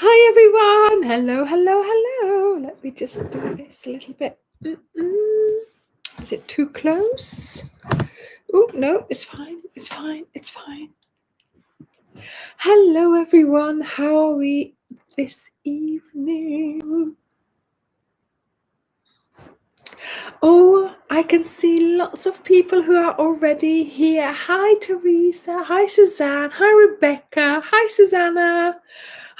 Hi everyone. Hello, hello, hello. Let me just do this a little bit. Is it too close? Oh, no, it's fine. It's fine. It's fine. Hello everyone. How are we this evening? Oh, I can see lots of people who are already here. Hi, Teresa. Hi, Suzanne. Hi, Rebecca. Hi, Susanna.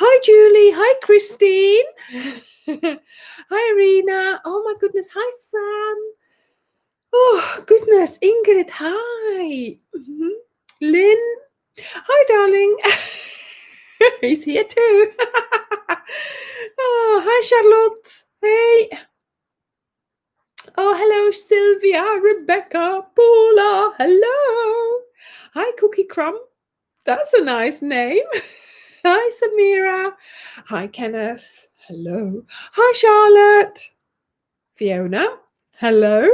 Hi, Julie. Hi, Christine. Hi, Irina. Oh, my goodness. Hi, Fran. Oh, goodness. Ingrid. Hi. Lynn. Hi, darling. He's here too. Oh, hi, Charlotte. Hey. Oh, hello, Sylvia, Rebecca, Paula. Hello. Hi, Cookie Crumb. That's a nice name. Hi, Samira. Hi, Kenneth. Hello. Hi, Charlotte. Fiona. Hello.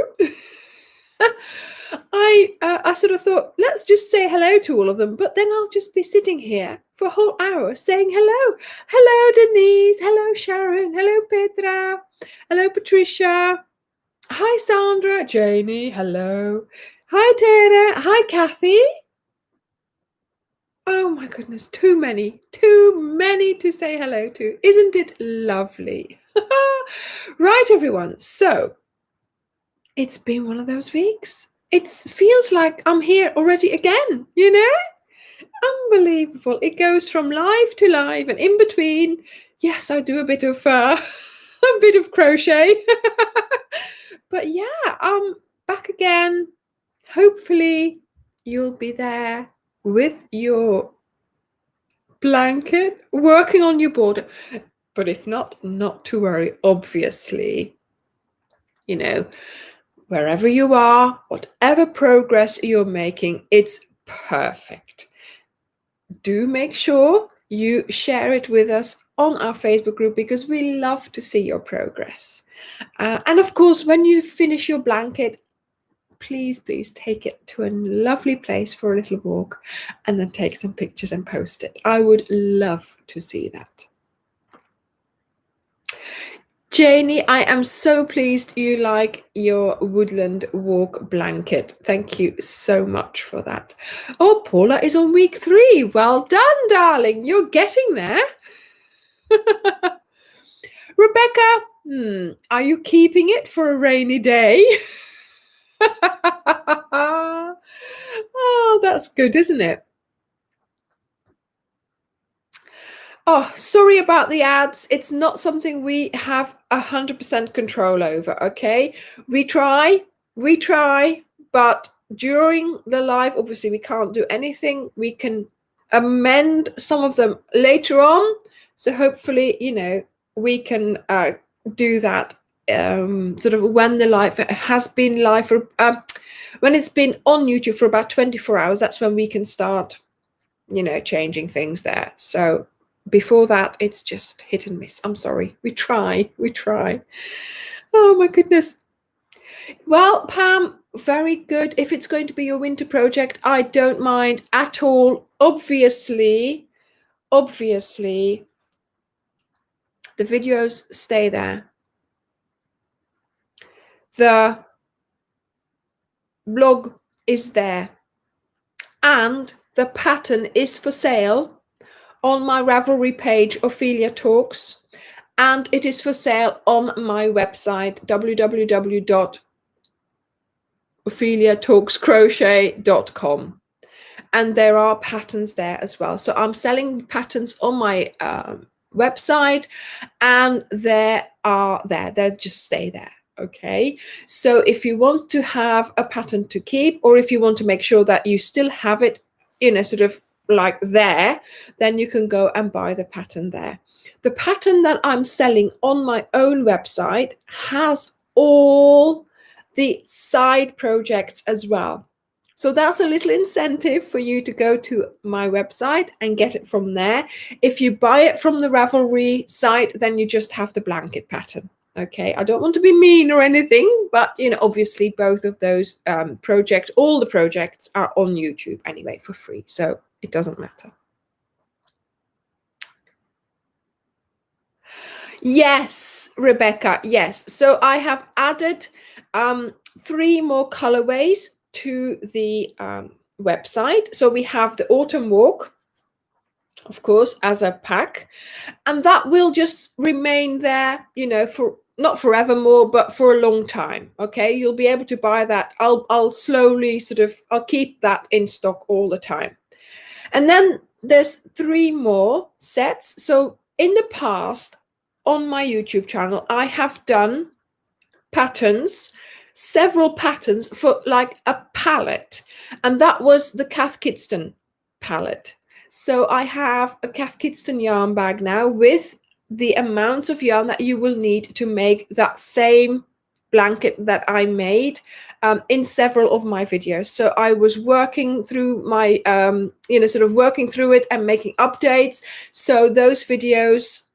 I sort of thought, let's just say hello to all of them, but then I'll just be sitting here for a whole hour saying hello. Hello, Denise. Hello, Sharon. Hello, Petra. Hello, Patricia. Hi, Sandra. Janie. Hello. Hi, Tara. Hi, Kathy. Oh my goodness, too many to say hello to. Isn't it lovely? Right, everyone. So it's been one of those weeks. It feels like I'm here already again, you know? Unbelievable. It goes from live to live, and in between, yes, I do a bit of a bit of crochet. But yeah, I'm back again. Hopefully you'll be there with your blanket, working on your border. But if not to worry. Obviously, you know, wherever you are, whatever progress you're making, it's perfect. Do make sure you share it with us on our Facebook group, because we love to see your progress. And of course, when you finish your blanket, please take it to a lovely place for a little walk, and then take some pictures and post it. I would love to see that. Janie, I am so pleased you like your woodland walk blanket. Thank you so much for that. Oh, Paula is on week 3. Well done, darling. You're getting there. Rebecca, are you keeping it for a rainy day? Oh, that's good, isn't it? Oh, sorry about the ads. It's not something we have 100% control over, okay? We try, but during the live, obviously we can't do anything. We can amend some of them later on. So hopefully, we can do that sort of when the live has been live for, when it's been on YouTube for about 24 hours, that's when we can start, changing things there. So before that, it's just hit and miss. I'm sorry. We try. Oh my goodness. Well, Pam, very good. If it's going to be your winter project, I don't mind at all. Obviously, the videos stay there. The blog is there. And the pattern is for sale on my Ravelry page, Ophelia Talks, and it is for sale on my website, www.opheliatalkscrochet.com. And there are patterns there as well. So I'm selling patterns on my website, and they just stay there. Okay, so if you want to have a pattern to keep, or if you want to make sure that you still have it, sort of like there, then you can go and buy the pattern there. The pattern that I'm selling on my own website has all the side projects as well. So that's a little incentive for you to go to my website and get it from there. If you buy it from the Ravelry site, then you just have the blanket pattern. Okay, I don't want to be mean or anything, but obviously both of those projects, all the projects are on YouTube anyway for free, so it doesn't matter. Yes, Rebecca. Yes. So I have added 3 more colorways to the website. So we have the Autumn Walk, of course, as a pack, and that will just remain there, you know, for not forevermore, but for a long time. Okay, you'll be able to buy that. I'll slowly I'll keep that in stock all the time. And then there's 3 more sets. So in the past, on my YouTube channel, I have done patterns, several patterns for like a palette, and that was the Cath Kidston palette. So I have a Cath Kidston yarn bag now with the amount of yarn that you will need to make that same blanket that I made in several of my videos. So I was working through my, working through it and making updates. So those videos,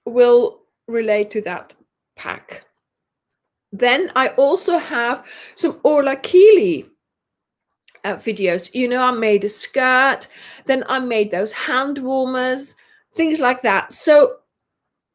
will relate to that pack. Then I also have some Orla Keeley videos. I made a skirt, then I made those hand warmers, things like that. So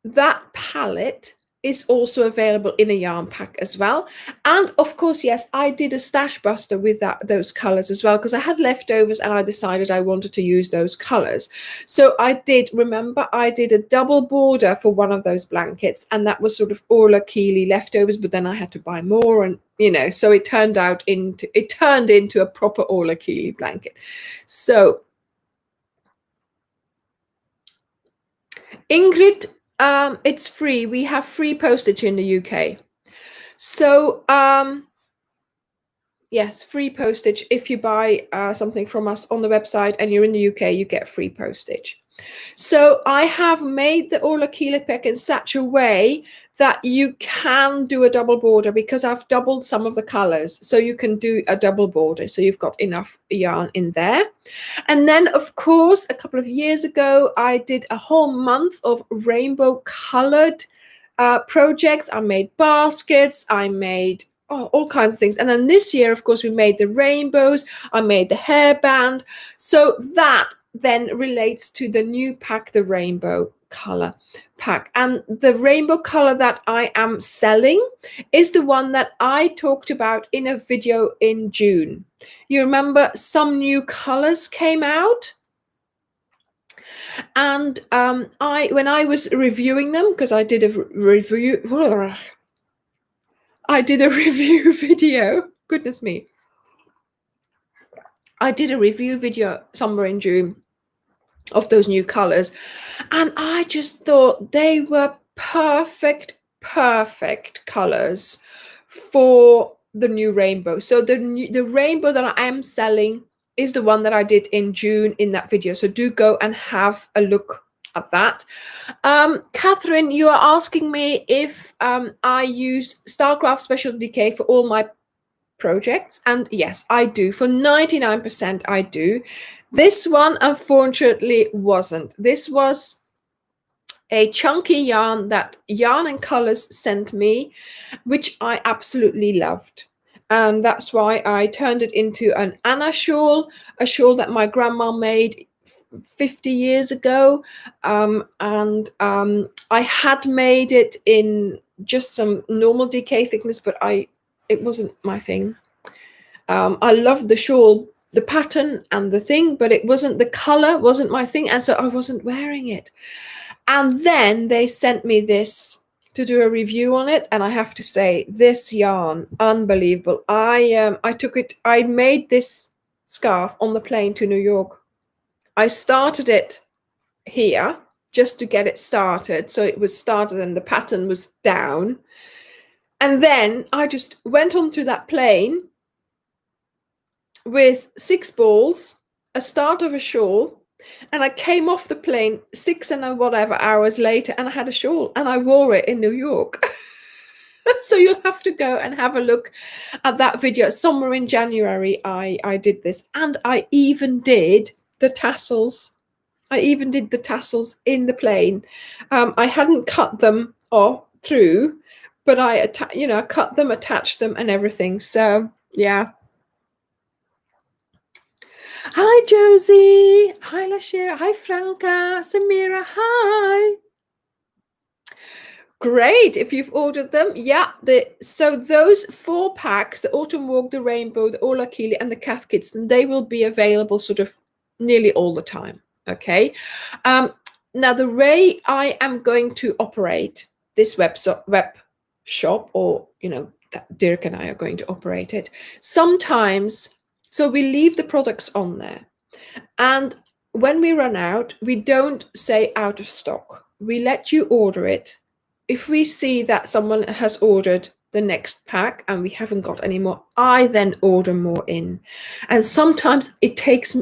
that palette is also available in a yarn pack as well. And of course, yes, I did a stash buster with those colors as well, because I had leftovers and I decided I wanted to use those colors. So I did a double border for one of those blankets, and that was sort of Orla Keeley leftovers, but then I had to buy more, and so it turned into a proper Orla Keeley blanket. So Ingrid, it's free. We have free postage in the UK. So yes, free postage. If you buy something from us on the website and you're in the UK, you get free postage. So I have made the Orla Keeley pack in such a way that you can do a double border, because I've doubled some of the colors. So you can do a double border. So you've got enough yarn in there. And then, of course, a couple of years ago, I did a whole month of rainbow colored projects. I made baskets. I made all kinds of things. And then this year, of course, we made the rainbows. I made the hairband. So that then relates to the new pack, the rainbow color pack. And the rainbow color that I am selling is the one that I talked about in a video in June. You remember some new colors came out? And when I was reviewing them, because I did a review video, goodness me. I did a review video somewhere in June of those new colors, and I just thought they were perfect colors for the new rainbow. So the rainbow that I am selling is the one that I did in June in that video. So do go and have a look at that. Catherine, you are asking me if I use Starcraft Special Decay for all my projects, and yes, I do. For 99% I do. This one unfortunately wasn't. This was a chunky yarn that Yarn and Colors sent me, which I absolutely loved, and that's why I turned it into an Anna shawl, a shawl that my grandma made 50 years ago, and I had made it in just some normal DK thickness, but it wasn't my thing. I loved the shawl, the pattern and the thing, but it wasn't, the color wasn't my thing, and so I wasn't wearing it. And then they sent me this to do a review on it, and I have to say, this yarn, unbelievable. I made this scarf on the plane to New York. I started it here just to get it started, so it was started and the pattern was down, and then I just went onto that plane with 6 balls, a start of a shawl, and I came off the plane 6 and whatever hours later, and I had a shawl, and I wore it in New York. So you'll have to go and have a look at that video. Somewhere in January I did this, and I even did the tassels. I even did the tassels in the plane. I hadn't cut them off through, but I cut them, attached them and everything. So yeah. Hi, Josie. Hi, Lashira. Hi, Franca. Samira. Hi. Great. If you've ordered them, yeah. So those 4 packs, the Autumn Walk, the Rainbow, the Ola Keely, and the Cath Kids, then they will be available sort of nearly all the time. Okay. Now the way I am going to operate this web shop, or Dirk and I are going to operate it. Sometimes, so we leave the products on there, and when we run out, we don't say out of stock. We let you order it. If we see that someone has ordered the next pack and we haven't got any more, I then order more in. And sometimes it takes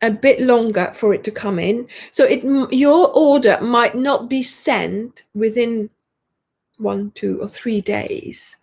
a bit longer for it to come in. So your order might not be sent within 1, 2, or 3 days,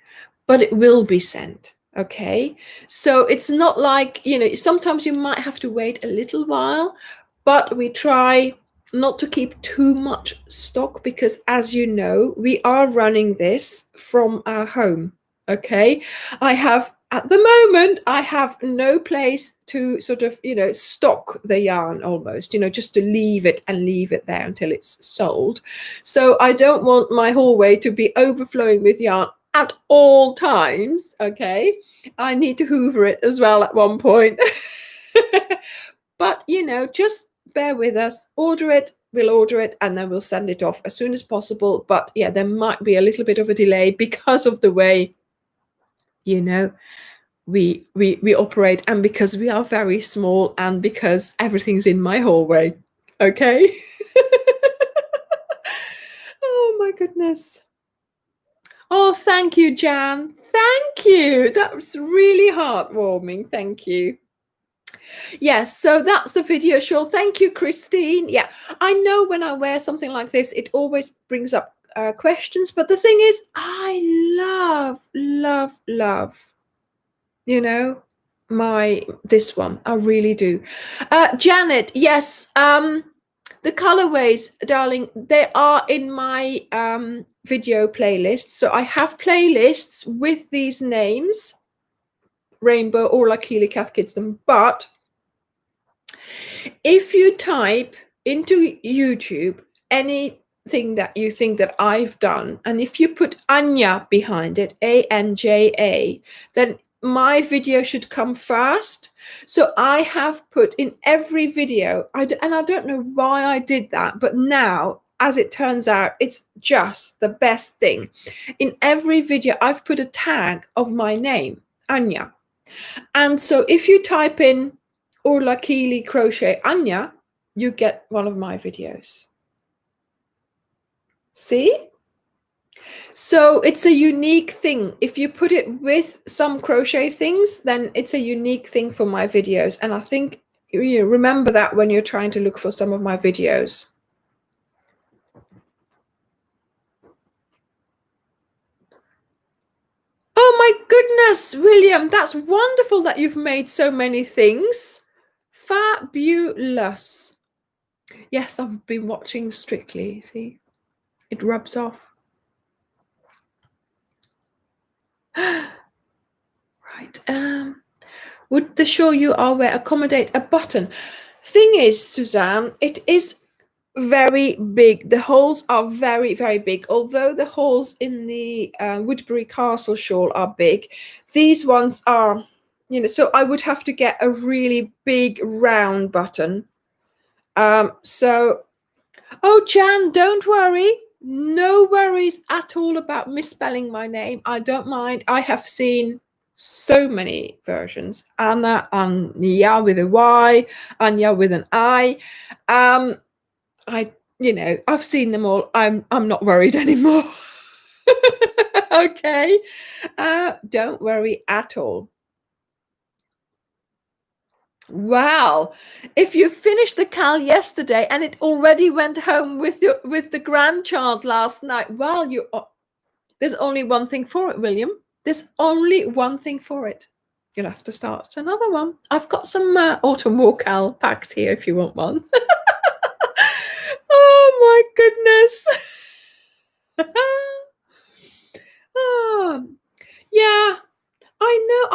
but it will be sent. Okay, so it's not like, sometimes you might have to wait a little while, but we try not to keep too much stock, because as you know, we are running this from our home. Okay, at the moment, I have no place to sort of, stock the yarn almost, just to leave it there until it's sold. So I don't want my hallway to be overflowing with yarn at all times. Okay, I need to hoover it as well at one point. But just bear with us. Order it, we'll order it, and then we'll send it off as soon as possible. But yeah, there might be a little bit of a delay because of the way we operate, and because we are very small, and because everything's in my hallway. Okay. Oh my goodness. Oh, thank you, Jan. Thank you. That was really heartwarming. Thank you. Yes, so that's the video shawl. Thank you, Christine. Yeah, I know when I wear something like this, it always brings up questions. But the thing is, I love, this one. I really do. Janet, yes, the colorways, darling, they are in my video playlists. So I have playlists with these names: Rainbow, Orla, Keely, Cath Kidston. But if you type into YouTube anything that you think that I've done, and if you put Anja behind it, Anja, then my video should come first. So I have put in every video, and I don't know why I did that, but now, as it turns out, it's just the best thing. In every video, I've put a tag of my name, Anja. And so if you type in Orla Keely Crochet Anja, you get one of my videos. See? So it's a unique thing. If you put it with some crochet things, then it's a unique thing for my videos. And I think you remember that when you're trying to look for some of my videos. Oh my goodness, William, that's wonderful that you've made so many things. Fabulous. Yes, I've been watching Strictly. See, it rubs off. Right. Would the shawl you are wear accommodate a button? Thing is, Suzanne, it is very big. The holes are very, very big. Although the holes in the Woodbury Castle shawl are big, these ones are, so I would have to get a really big round button. So, oh, Jan, don't worry. No worries at all about misspelling my name. I don't mind. I have seen so many versions. Anja with a Y, Anja with an I. I've seen them all. I'm not worried anymore. Okay. Don't worry at all. Wow, if you finished the cal yesterday and it already went home with the grandchild last night, well, there's only one thing for it, William. There's only one thing for it. You'll have to start another one. I've got some autumn war cal packs here if you want one. Oh my goodness. Oh, yeah. I know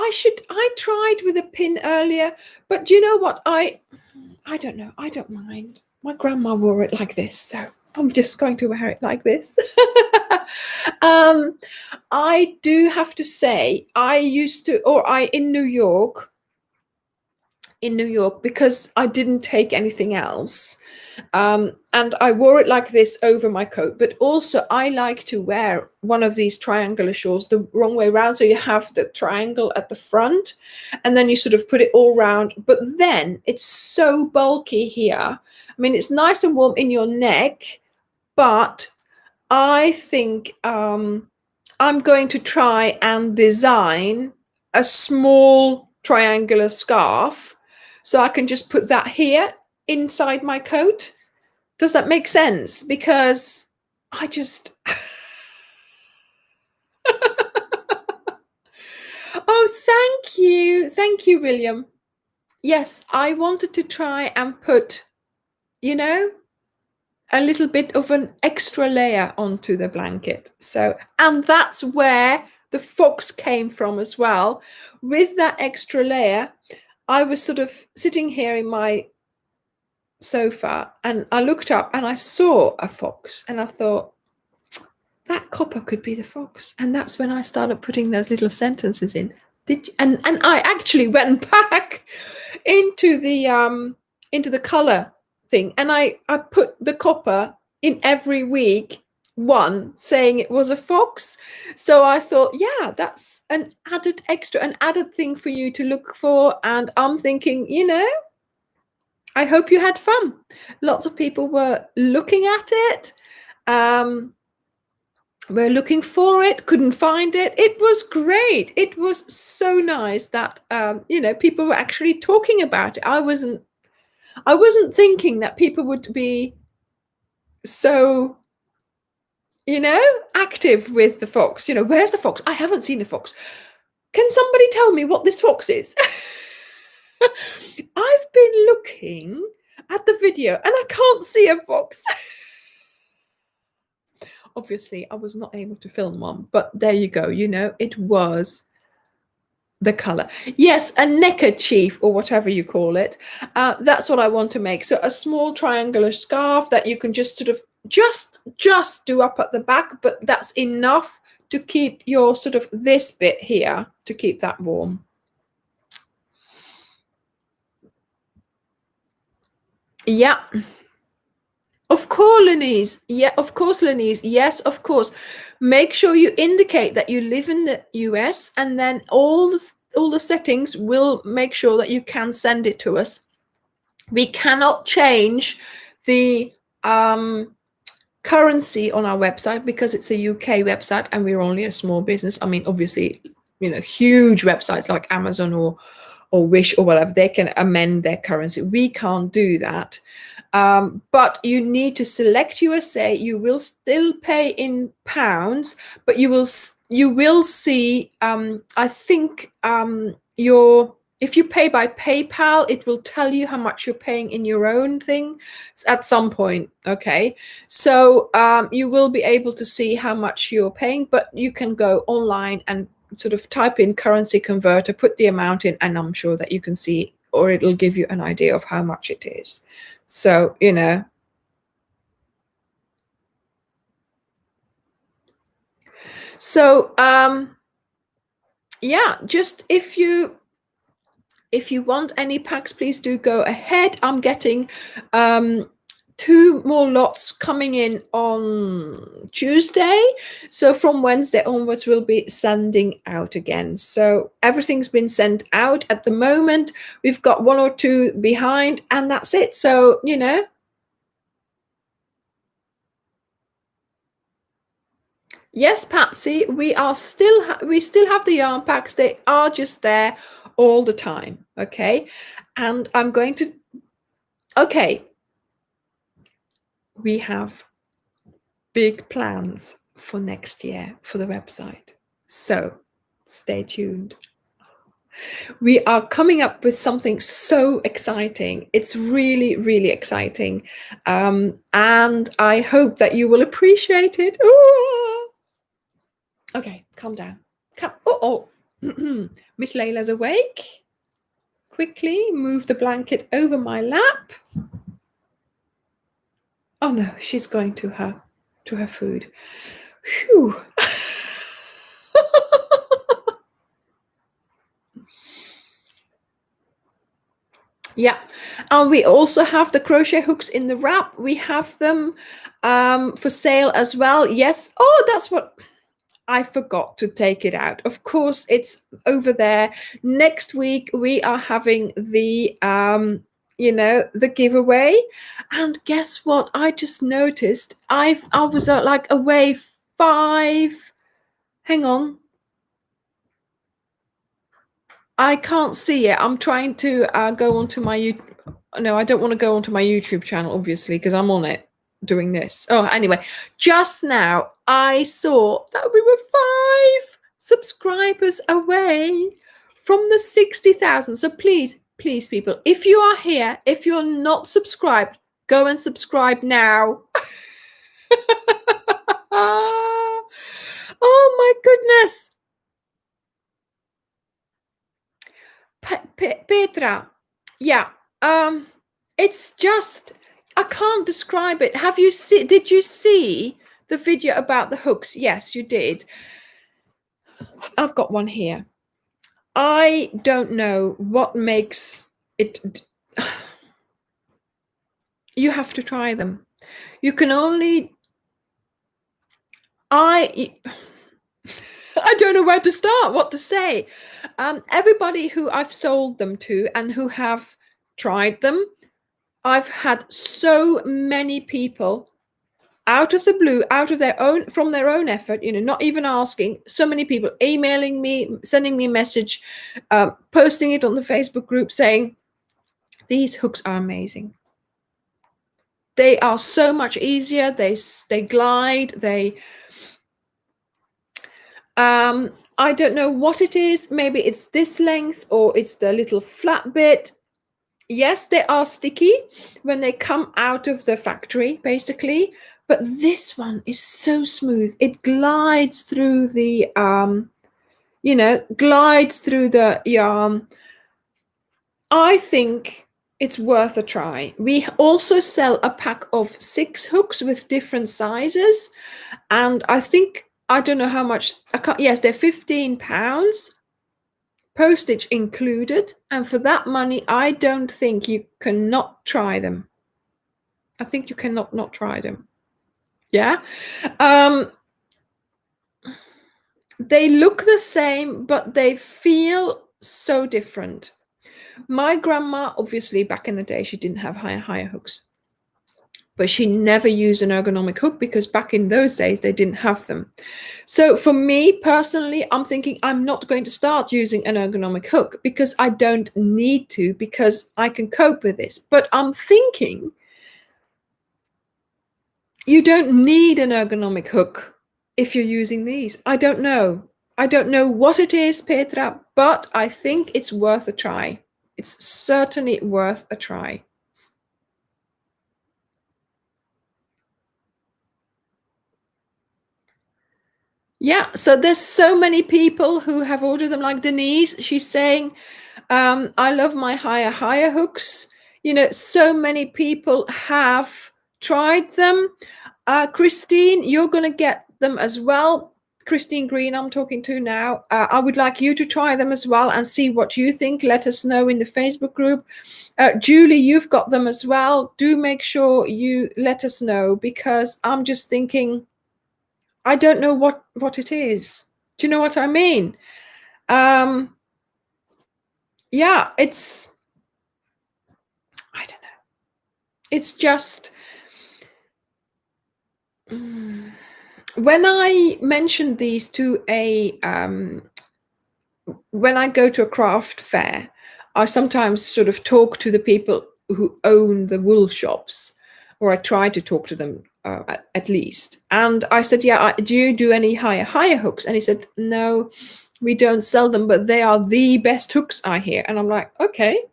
I tried with a pin earlier, but you know what? I don't know. I don't mind. My grandma wore it like this, so I'm just going to wear it like this. I do have to say, in New York, because I didn't take anything else. And I wore it like this over my coat, but also I like to wear one of these triangular shawls the wrong way around. So you have the triangle at the front and then you sort of put it all round, but then it's so bulky here. I mean, it's nice and warm in your neck, but I think I'm going to try and design a small triangular scarf so I can just put that here inside my coat. Does that make sense? Because I just... Oh, thank you. Thank you, William. Yes, I wanted to try and put, you know, a little bit of an extra layer onto the blanket. So, and that's where the fox came from as well. With that extra layer, I was sort of sitting here in my sofa and I looked up and I saw a fox and I thought, that copper could be the fox. And that's when I started putting those little sentences in. And I actually went back into the color thing, and I put the copper in every week, one saying it was a fox. So I thought, yeah, that's an added extra, an added thing for you to look for. And I'm thinking, I hope you had fun. Lots of people were looking at it. We're looking for it, couldn't find it. It was great. It was so nice that people were actually talking about it. I wasn't thinking that people would be so active with the fox. Where's the fox? I haven't seen a fox. Can somebody tell me what this fox is? I've been looking at the video and I can't see a fox. Obviously, I was not able to film one, but there you go. It was the color. Yes, a neckerchief or whatever you call it. That's what I want to make. So a small triangular scarf that you can just sort of just do up at the back, but that's enough to keep your sort of this bit here to keep that warm. Yeah. Of course, Lenise. Yeah, of course, Lenise. Yes, of course. Make sure you indicate that you live in the US, and then all the settings will make sure that you can send it to us. We cannot change the currency on our website because it's a UK website and we're only a small business. I mean, obviously, huge websites like Amazon or Wish or whatever, they can amend their currency. We can't do that. But you need to select USA. You will still pay in pounds, but you will see. I think if you pay by PayPal, it will tell you how much you're paying in your own thing at some point. Okay, so you will be able to see how much you're paying, but you can go online and sort of type in currency converter, put the amount in, and I'm sure that you can see, or it'll give you an idea of how much it is. So, so, yeah, just if you want any packs, please do go ahead. I'm getting 2 more lots coming in on Tuesday. So from Wednesday onwards, we'll be sending out again. So everything's been sent out at the moment. We've got 1 or 2 behind, and that's it. So, Yes, Patsy, we still have the yarn packs. They are just there all the time. Okay. And I'm going to, okay. We have big plans for next year for the website. So stay tuned. We are coming up with something so exciting. It's really, really exciting. And I hope that you will appreciate it. Ooh. Okay, calm down. Oh. Miss Layla's awake. Quickly move the blanket over my lap. Oh no, she's going to her food. Phew. Yeah, and we also have the crochet hooks in the wrap. We have them for sale as well. Yes. Oh, that's what I forgot to take it out. Of course, it's over there. Next week we are having the the giveaway. And guess what? I just noticed I was like away 5. Hang on. I can't see it. I'm trying to go onto my no, I don't want to go onto my YouTube channel, obviously, because I'm on it doing this. Oh, anyway, just now I saw that we were 5 subscribers away from the 60,000. So please, please, people, if you are here, if you're not subscribed, go and subscribe now. Oh my goodness. Petra, yeah, it's just I can't describe it. Did you see the video about the hooks? Yes, you did. I've got one here. I don't know what makes it. You have to try them. You can only I I don't know where to start, what to say. Everybody who I've sold them to and who have tried them, I've had so many people out of the blue, from their own effort, not even asking, so many people emailing me, sending me a message, posting it on the Facebook group saying, these hooks are amazing. They are so much easier. They glide. I don't know what it is. Maybe it's this length or it's the little flat bit. Yes, they are sticky when they come out of the factory, basically. But this one is so smooth. It glides through the, glides through the yarn. I think it's worth a try. We also sell a pack of 6 hooks with different sizes. And I don't know how much, yes, they're £15. Postage included, and for that money I don't think you cannot try them. I think you cannot not try them. Yeah. They look the same, but they feel so different. My grandma, obviously back in the day, she didn't have higher hooks, but she never used an ergonomic hook because back in those days they didn't have them. So for me personally, I'm thinking I'm not going to start using an ergonomic hook because I don't need to, because I can cope with this. But I'm thinking you don't need an ergonomic hook if you're using these. I don't know. I don't know what it is, Petra, but I think it's worth a try. It's certainly worth a try. Yeah, so there's so many people who have ordered them, like Denise. She's saying, I love my higher hooks. So many people have tried them. Christine, you're going to get them as well. Christine Green, I'm talking to now. I would like you to try them as well and see what you think. Let us know in the Facebook group. Julie, you've got them as well. Do make sure you let us know, because I'm just thinking, I don't know what it is. Do you know what I mean? Yeah, it's, I don't know. It's just, when I mentioned these to when I go to a craft fair, I sometimes sort of talk to the people who own the wool shops, or I try to talk to them at least. And I said, yeah, do you do any higher hooks? And he said, no, we don't sell them, but they are the best hooks, I hear. And I'm like, okay.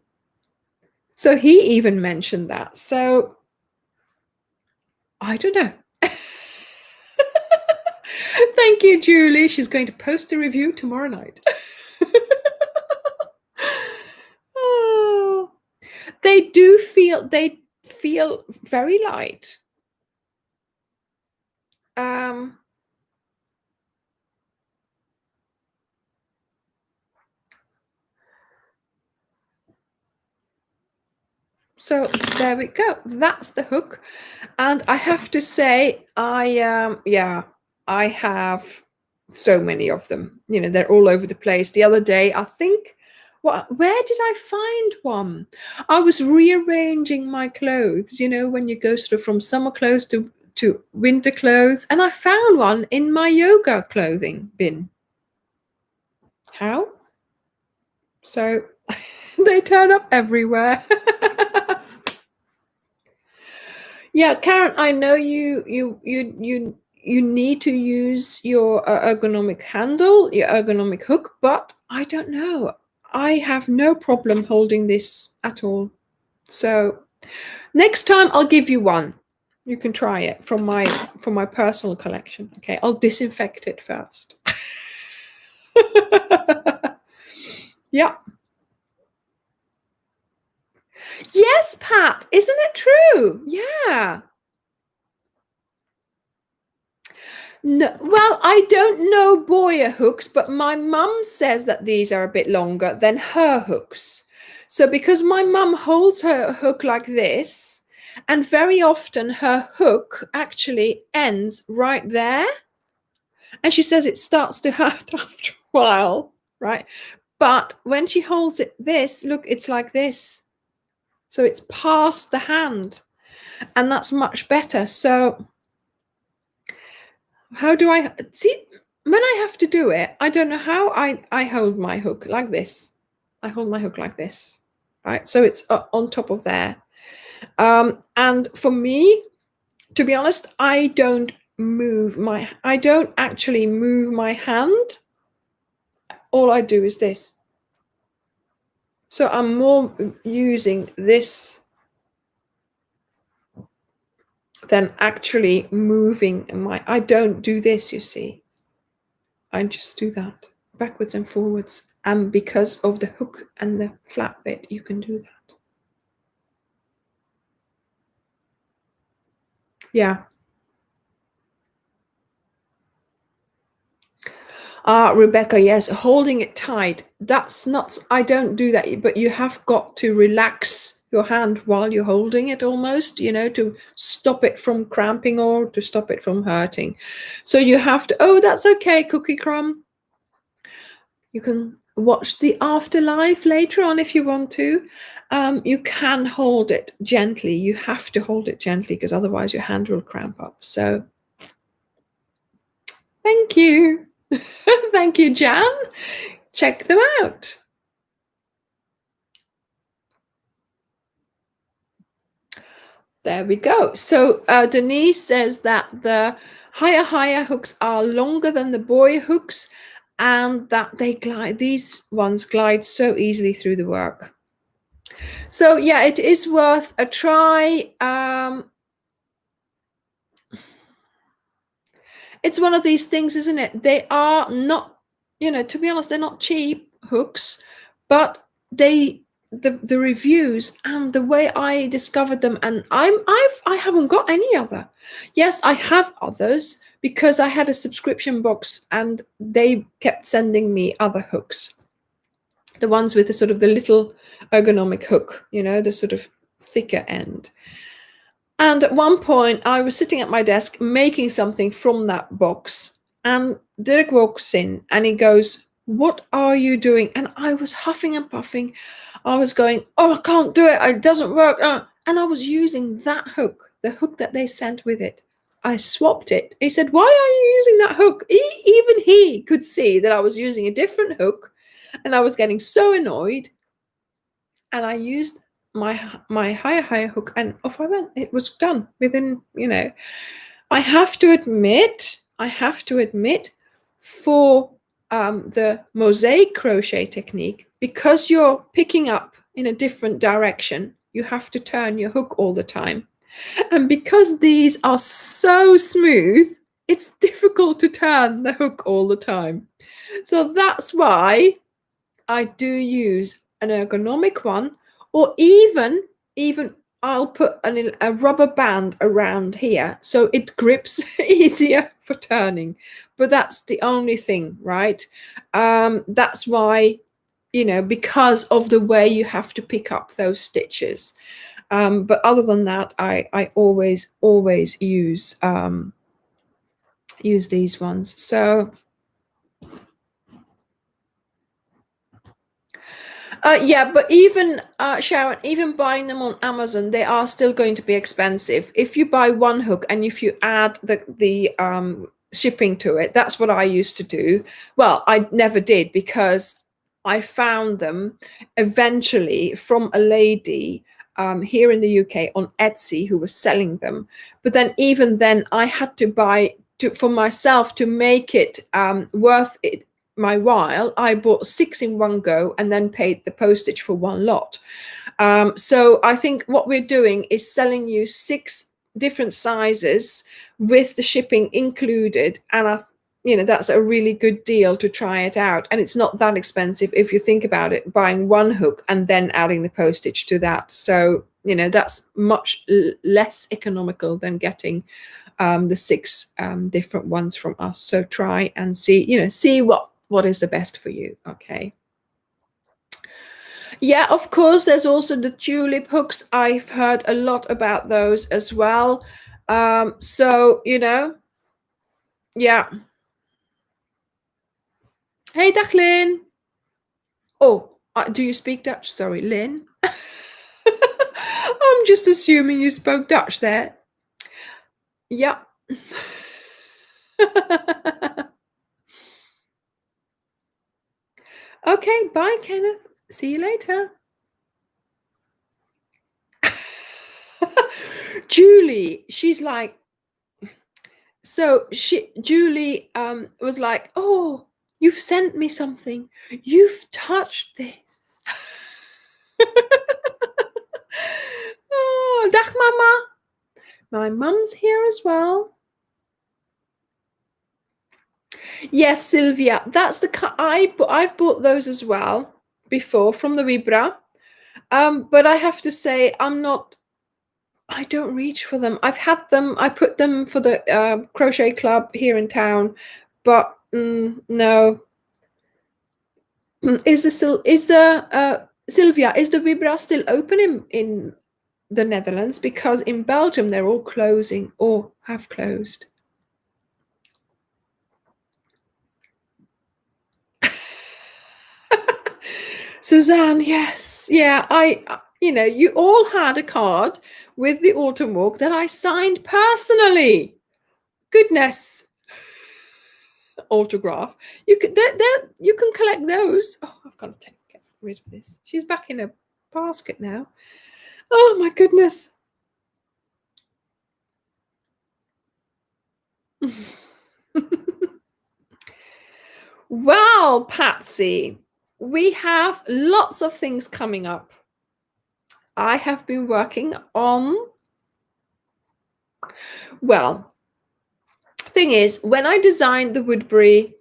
So he even mentioned that. So I don't know. Thank you, Julie. She's going to post a review tomorrow night. Oh, they feel very light. So there we go. That's the hook. And I have to say, I have so many of them. You know, they're all over the place. The other day, I think, where did I find one? I was rearranging my clothes, you know, when you go sort of from summer clothes to winter clothes, and I found one in my yoga clothing bin. How? So they turn up everywhere. Yeah, Karen, I know you need to use your ergonomic handle, your ergonomic hook, but I don't know. I have no problem holding this at all. So next time I'll give you one. You can try it from my personal collection. Okay, I'll disinfect it first. Yeah. Yes, Pat, isn't it true? Yeah. No, well, I don't know Boya hooks, but my mum says that these are a bit longer than her hooks. So because my mum holds her hook like this, and very often her hook actually ends right there, and she says it starts to hurt after a while, right? But when she holds it this, look, it's like this. So it's past the hand, and that's much better. So how do I see when I have to do it? I don't know how I hold my hook like this. I hold my hook like this, right? So it's on top of there. And for me, to be honest, I don't actually move my hand. All I do is this. So I'm more using this than actually moving I don't do this, you see. I just do that backwards and forwards. And because of the hook and the flat bit, you can do that. Yeah. Rebecca, yes, holding it tight. That's not, I don't do that, but you have got to relax your hand while you're holding it almost, you know, to stop it from cramping or to stop it from hurting. So you have to, oh, that's okay, Cookie Crumb. You can watch the afterlife later on if you want to. You can hold it gently. You have to hold it gently because otherwise your hand will cramp up. So thank you. Thank you, Jan. Check them out. There we go. So Denise says that the higher hooks are longer than the boy hooks and that these ones glide so easily through the work. So yeah, it is worth a try. It's one of these things, isn't it? They are not, you know, to be honest, they're not cheap hooks, but the reviews and the way I discovered them, and I haven't got any other. Yes, I have others because I had a subscription box and they kept sending me other hooks. The ones with the sort of the little ergonomic hook, you know, the sort of thicker end. And at one point, I was sitting at my desk making something from that box, and Dirk walks in and he goes, "What are you doing?" And I was huffing and puffing. I was going, "Oh, I can't do it. It doesn't work." And I was using that hook, the hook that they sent with it. I swapped it. He said, "Why are you using that hook?" Even he could see that I was using a different hook, and I was getting so annoyed. And I used my higher hook, and off I went. It was done within, you know. I have to admit, for the mosaic crochet technique, because you're picking up in a different direction, you have to turn your hook all the time. And because these are so smooth, it's difficult to turn the hook all the time. So that's why I do use an ergonomic one, or even I'll put a rubber band around here so it grips easier for turning. But that's the only thing, right? That's why, because of the way you have to pick up those stitches. But other than that, I always use these ones. So yeah, but even Sharon, even buying them on Amazon, they are still going to be expensive. If you buy one hook and if you add the shipping to it, that's what I used to do. Well, I never did because I found them eventually from a lady here in the UK on Etsy who was selling them. But then even then, I had to buy for myself to make it worth it my while. I bought 6 in one go and then paid the postage for one lot. So I think what we're doing is selling you 6 different sizes with the shipping included, and that's a really good deal to try it out. And it's not that expensive if you think about it, buying one hook and then adding the postage to that. So that's much less economical than getting the 6 different ones from us. So try and see what is the best for you. Okay. Yeah, of course, there's also the tulip hooks. I've heard a lot about those as well. So yeah. Hey, dag Lynn. Oh, do you speak Dutch? Sorry, Lynn. I'm just assuming you spoke Dutch there. Yeah. Okay, bye, Kenneth. See you later. Julie, she's like, so Julie was like, oh, you've sent me something. You've touched this. Oh, dag mama. My mum's here as well. Yes, Sylvia, that's I've bought those as well before from the Vibra. But I have to say I don't reach for them. I've had them. I put them for the crochet club here in town, but no. Is the Sylvia, is the Vibra still open in the Netherlands? Because in Belgium they're all closing or have closed. Suzanne, yes, yeah, you all had a card with the autumn walk that I signed personally. Goodness. Autograph. You can collect those. Oh, I've got to get rid of this. She's back in a basket now. Oh my goodness. Well, Patsy, we have lots of things coming up. I have been working on, well, thing is, when I designed the Woodbury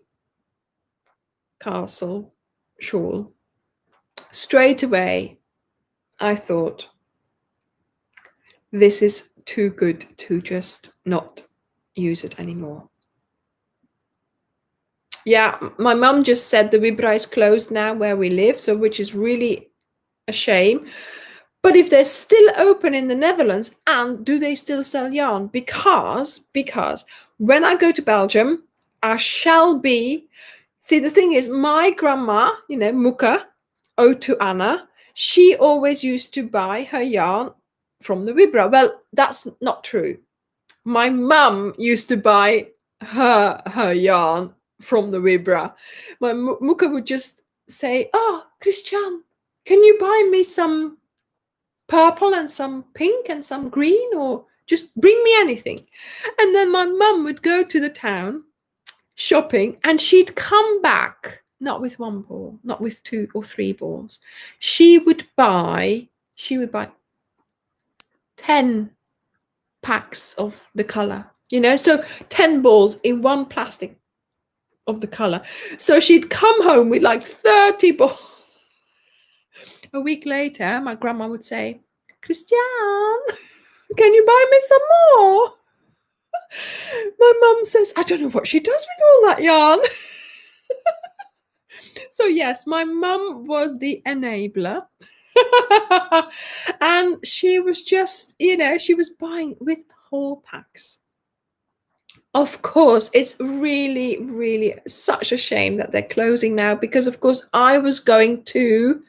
Castle shawl, straight away I thought, this is too good to just not use it anymore. Yeah, my mum just said the Vibra is closed now where we live, so which is really a shame. But if they're still open in the Netherlands, and do they still sell yarn? Because when I go to Belgium, I shall be. See, the thing is, my grandma, Muka, ode to Anna, she always used to buy her yarn from the Vibra. Well, that's not true. My mum used to buy her yarn from the Vibra. My Muka would just say, oh, Christian, can you buy me some purple and some pink and some green, or just bring me anything? And then my mum would go to the town shopping and she'd come back not with one ball, not with 2 or 3 balls. She would buy 10 packs of the color, so 10 balls in one plastic of the color. So she'd come home with like 30 balls. A week later, my grandma would say, Christian, can you buy me some more? My mum says, I don't know what she does with all that yarn. So yes, my mum was the enabler. And she was just, she was buying with whole packs. Of course, it's really, really such a shame that they're closing now, because of course I was going to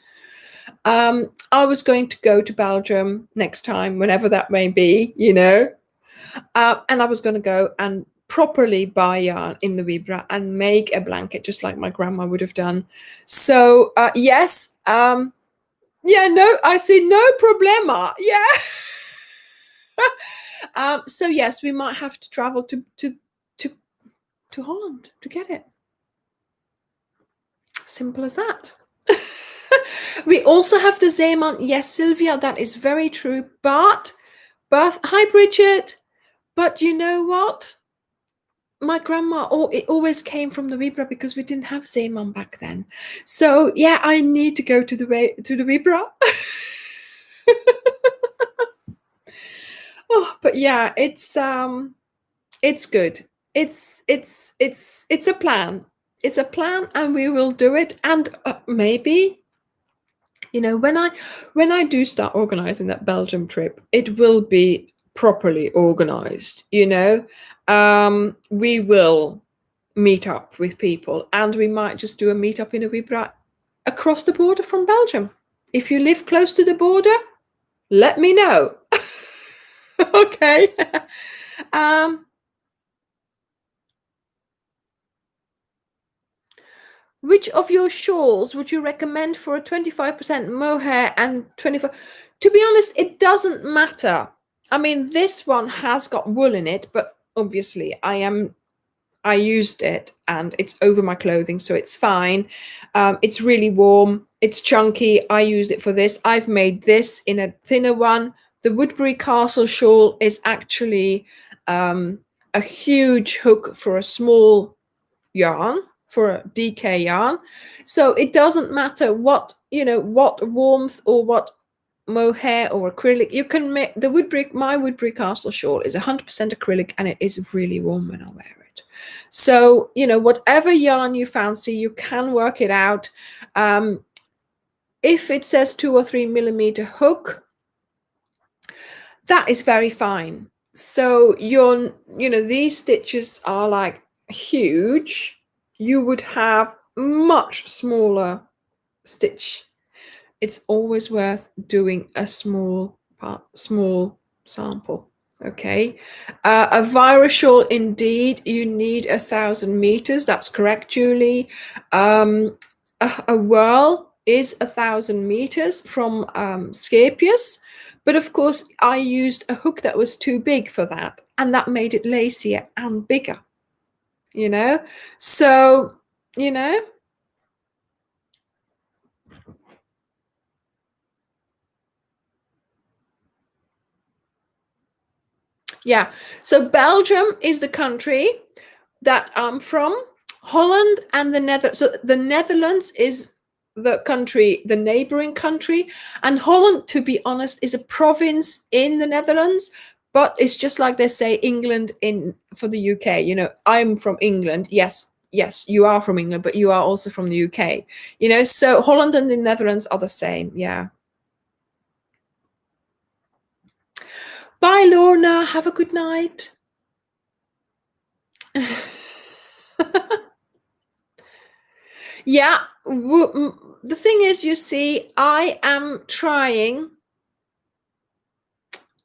go to Belgium next time, whenever that may be, and I was going to go and properly buy yarn in the Vibra and make a blanket just like my grandma would have done. So yes, yeah, no, I see no problema. Yeah. So yes, we might have to travel to Holland to get it. Simple as that. We also have the Zeeman. Yes, Sylvia, that is very true. But hi, Bridget. But you know what? My grandma, it always came from the Vibra because we didn't have Zeeman back then. So yeah, I need to go to the Vibra. Oh, but yeah, it's good. It's a plan. It's a plan, and we will do it. And maybe, when I do start organizing that Belgium trip, it will be properly organized. We will meet up with people, and we might just do a meetup in a Vibra across the border from Belgium. If you live close to the border, let me know. Okay. Which of your shawls would you recommend for a 25% mohair and 25? To be honest, it doesn't matter. I mean, this one has got wool in it, but obviously I used it and it's over my clothing, so it's fine. It's really warm. It's chunky. I used it for this. I've made this in a thinner one. The Woodbury Castle shawl is actually a huge hook for a small yarn, for a DK yarn. So it doesn't matter what warmth or what mohair or acrylic you can make. My Woodbury Castle shawl is 100% acrylic, and it is really warm when I wear it. So whatever yarn you fancy, you can work it out. If it says 2 or 3 millimeter hook, that is very fine. So these stitches are like huge. You would have much smaller stitch. It's always worth doing a small sample. Okay. A virus shawl, indeed, you need 1,000 meters. That's correct, Julie. A whirl is 1,000 meters from Scapius. But of course, I used a hook that was too big for that, and that made it lacier and bigger. So, yeah. So Belgium is the country that I'm from. Holland and the Netherlands. So the Netherlands is the country, the neighboring country, and Holland, to be honest, is a province in the Netherlands. But it's just like they say England for the UK. I'm from England. Yes, you are from England, but you are also from the UK. So Holland and the Netherlands are the same. Yeah. Bye, Lorna. Have a good night. Yeah. The thing is, you see, I am trying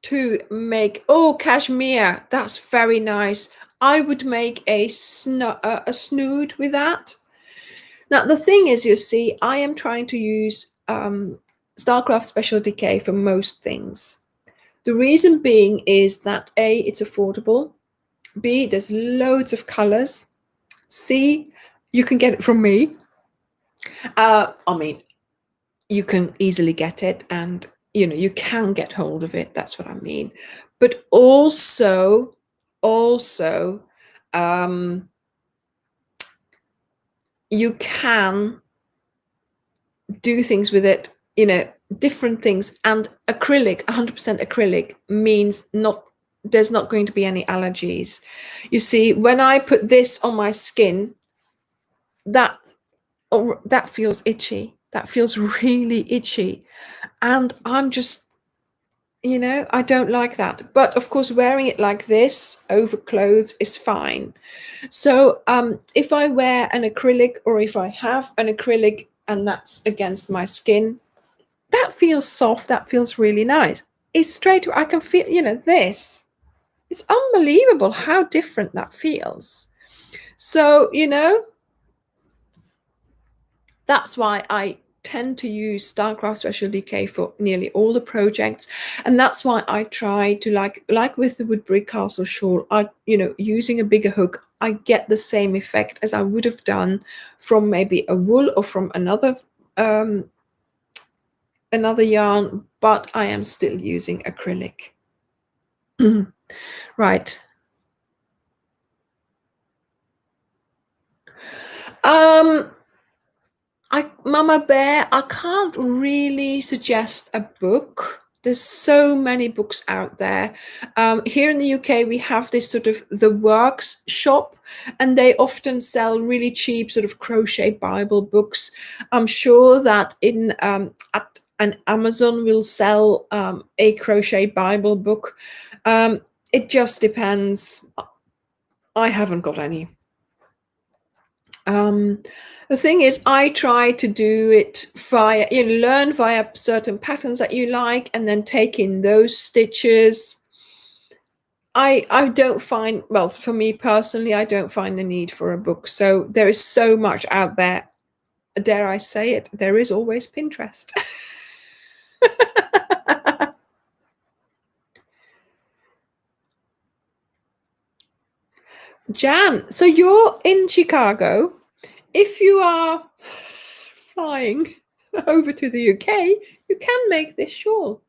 to make cashmere. That's very nice. I would make a snood with that. Now the thing is, you see, I am trying to use Starcraft Special Decay for most things. The reason being is that A, it's affordable. B, there's loads of colors. C, you can get it from me. I mean, you can easily get it, and you can get hold of it. That's what I mean. But also, you can do things with it, different things. And acrylic, 100% acrylic, means there's not going to be any allergies. You see, when I put this on my skin, that feels itchy. That feels really itchy. And I'm just, I don't like that. But of course, wearing it like this over clothes is fine. So if I wear an acrylic, or if I have an acrylic and that's against my skin, that feels soft. That feels really nice. It's straight. I can feel, this. It's unbelievable how different that feels. So, that's why I tend to use Starcraft Special DK for nearly all the projects. And that's why I try to, like with the Woodbury Castle shawl, using a bigger hook, I get the same effect as I would have done from maybe a wool or from another yarn, but I am still using acrylic. Right. Mama Bear, I can't really suggest a book. There's so many books out there. Here in the UK, we have this sort of The Works shop, and they often sell really cheap sort of crochet Bible books. I'm sure that at an Amazon will sell a crochet Bible book. It just depends. I haven't got any. The thing is, I try to do it via, learn via certain patterns that you like, and then take in those stitches. I don't find, well, for me personally, I don't find the need for a book. So there is so much out there. Dare I say it, there is always Pinterest. Jan, so you're in Chicago. If you are flying over to the UK, you can make this shawl.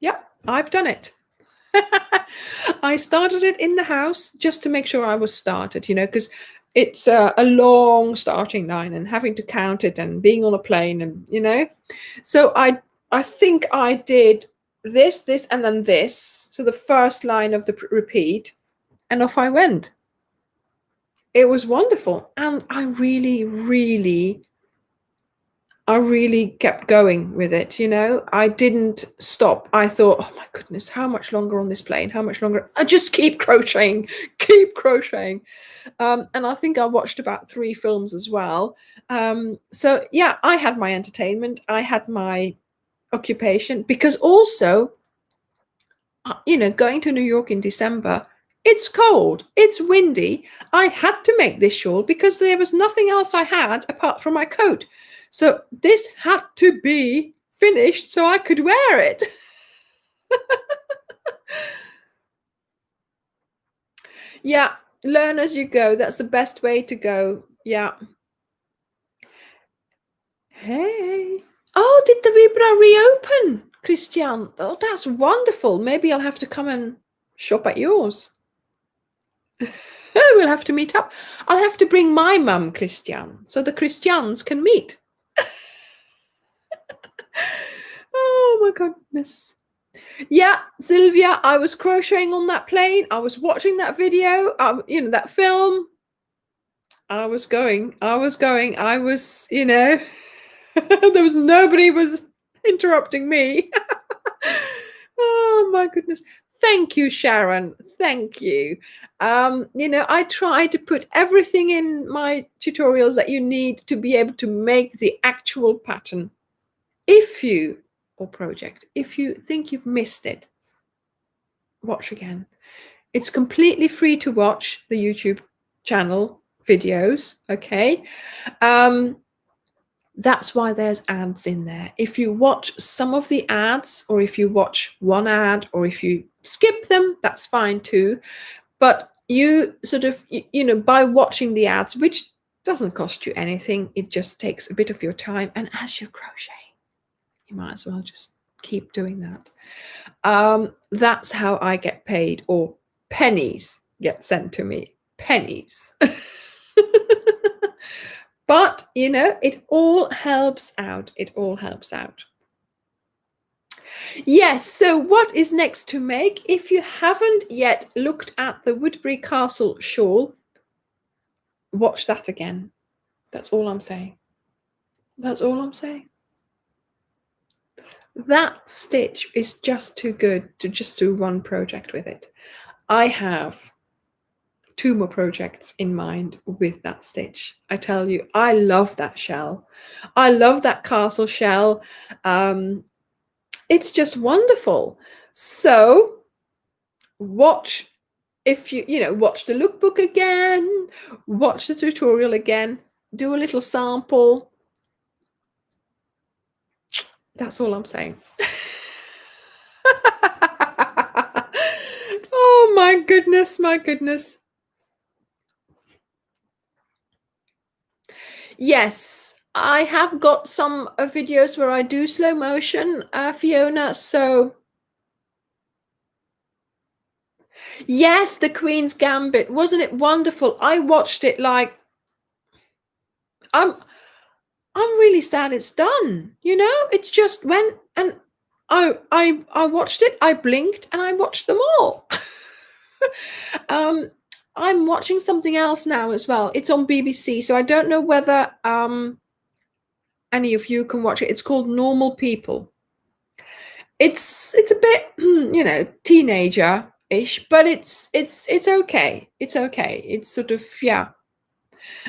Yep, I've done it. I started it in the house just to make sure I was started, because it's a long starting line, and having to count it and being on a plane, and so I think I did this, and then this. So the first line of the repeat, and off I went. It was wonderful, and I really kept going with it. I didn't stop. I thought, oh my goodness, how much longer on this plane? How much longer? I just keep crocheting. And I think I watched about 3 films as well. So yeah, I had my entertainment. I had my occupation, because also, going to New York in December, it's cold, it's windy. I had to make this shawl because there was nothing else I had apart from my coat. So this had to be finished so I could wear it. Yeah, learn as you go. That's the best way to go. Yeah. Hey. Oh, did the Vibra reopen, Christian? Oh, that's wonderful. Maybe I'll have to come and shop at yours. We'll have to meet up. I'll have to bring my mum, Christian, so the Christians can meet. Oh my goodness. Yeah, Sylvia, I was crocheting on that plane. I was watching that video, that film. I was going. There was nobody was interrupting me. Oh my goodness. Thank you, Sharon. Thank you. I try to put everything in my tutorials that you need to be able to make the actual pattern. If you think you've missed it, watch again. It's completely free to watch the YouTube channel videos. Okay. That's why there's ads in there. If you watch some of the ads, or if you watch one ad, or if you skip them, that's fine too. But you sort of, by watching the ads, which doesn't cost you anything, it just takes a bit of your time. And as you're crocheting, you might as well just keep doing that. That's how I get paid, or pennies get sent to me. Pennies. But, it all helps out. It all helps out. Yes, so what is next to make? If you haven't yet looked at the Woodbury Castle shawl, watch that again. That's all I'm saying. That's all I'm saying. That stitch is just too good to just do one project with it. I have 2 more projects in mind with that stitch. I tell you, I love that shell. I love that castle shell. It's just wonderful. So watch, if you watch the lookbook again, watch the tutorial again, do a little sample. That's all I'm saying. Oh my goodness, my goodness. Yes, I have got some videos where I do slow motion, Fiona. So yes, the Queen's Gambit, wasn't it wonderful? I watched it like I'm really sad it's done. It just went, and I watched it, I blinked, and I watched them all. I'm watching something else now as well. It's on BBC, so I don't know whether any of you can watch it. It's called Normal People. It's a bit teenager-ish, but it's okay. It's okay. It's sort of, yeah.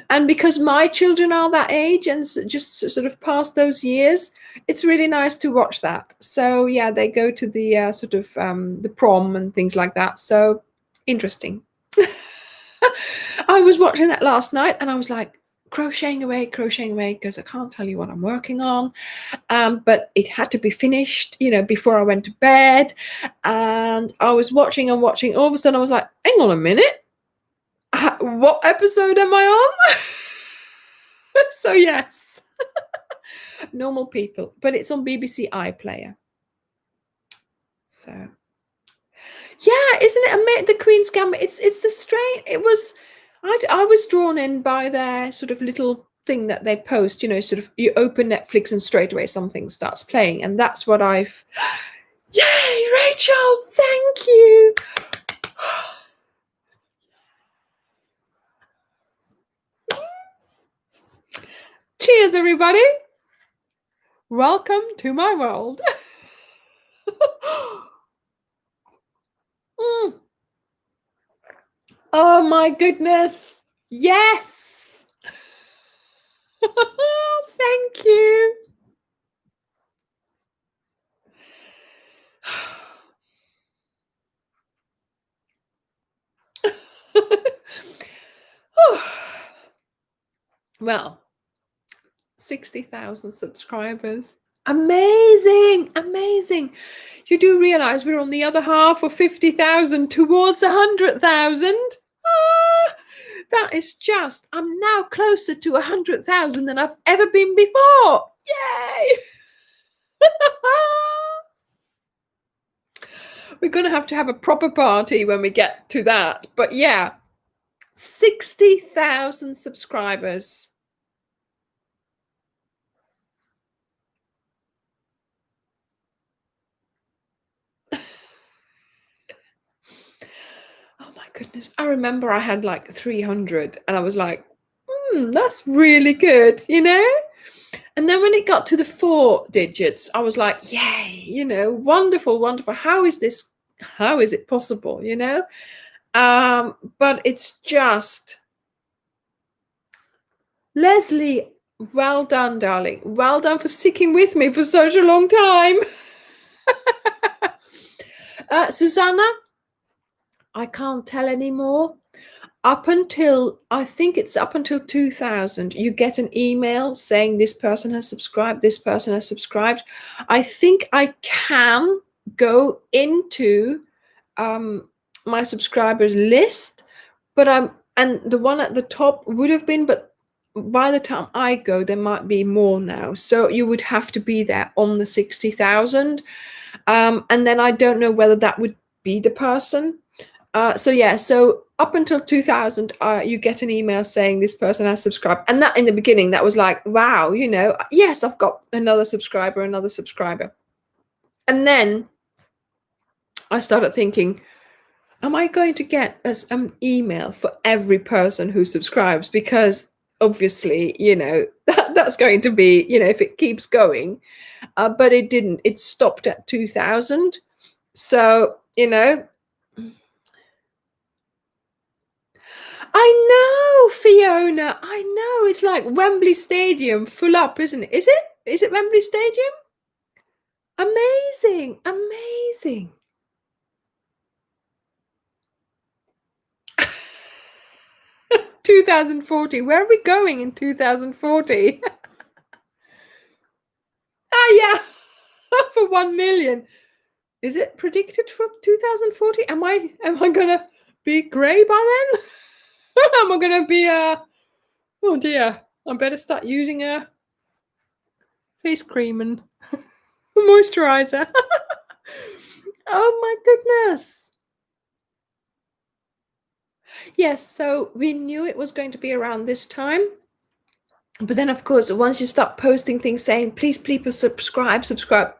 And because my children are that age and just sort of past those years, it's really nice to watch that. So yeah, they go to the sort of the prom and things like that. So interesting. I was watching that last night and I was like crocheting away, because I can't tell you what I'm working on. But it had to be finished, before I went to bed. And I was watching and watching. All of a sudden I was like, hang on a minute. What episode am I on? So yes. Normal People, but it's on BBC iPlayer. So yeah, isn't it the Queen's Gambit? It's the strange. It was, I was drawn in by their sort of little thing that they post. Sort of you open Netflix and straight away something starts playing, and that's what I've. Yay, Rachel! Thank you. Cheers, everybody. Welcome to my world. Oh my goodness. Yes. Thank you. Well, 60,000 subscribers. Amazing. You do realize we're on the other half of 50,000 towards 100,000. That is just, I'm now closer to 100,000 than I've ever been before. Yay. We're going to have a proper party when we get to that. But yeah, 60,000 subscribers. Oh my goodness. I remember I had like 300 and I was like, that's really good, And then when it got to the 4 digits, I was like, yay, wonderful. How is it possible, But it's just, Leslie, well done, darling. Well done for sticking with me for such a long time. Susanna, I can't tell anymore. I think it's up until 2000, you get an email saying this person has subscribed, this person has subscribed. I think I can go into my subscribers list, and the one at the top would have been, but by the time I go, there might be more now. So you would have to be there on the 60,000. And then I don't know whether that would be the person. So up until 2000, you get an email saying this person has subscribed. And that in the beginning, that was like, wow, yes, I've got another subscriber. And then I started thinking, am I going to get an email for every person who subscribes? Because obviously, that's going to be, if it keeps going. But it didn't. It stopped at 2,000. So, I know, Fiona. I know. It's like Wembley Stadium full up, isn't it? Is it? Is it Wembley Stadium? Amazing. Amazing. 2040. Where are we going in 2040? Yeah. For 1 million. Is it predicted for 2040? Am I gonna be grey by then? Am I gonna be oh dear. I better start using a face cream and moisturizer. Oh my goodness. Yes, so we knew it was going to be around this time. But then, of course, once you start posting things saying, please, people subscribe,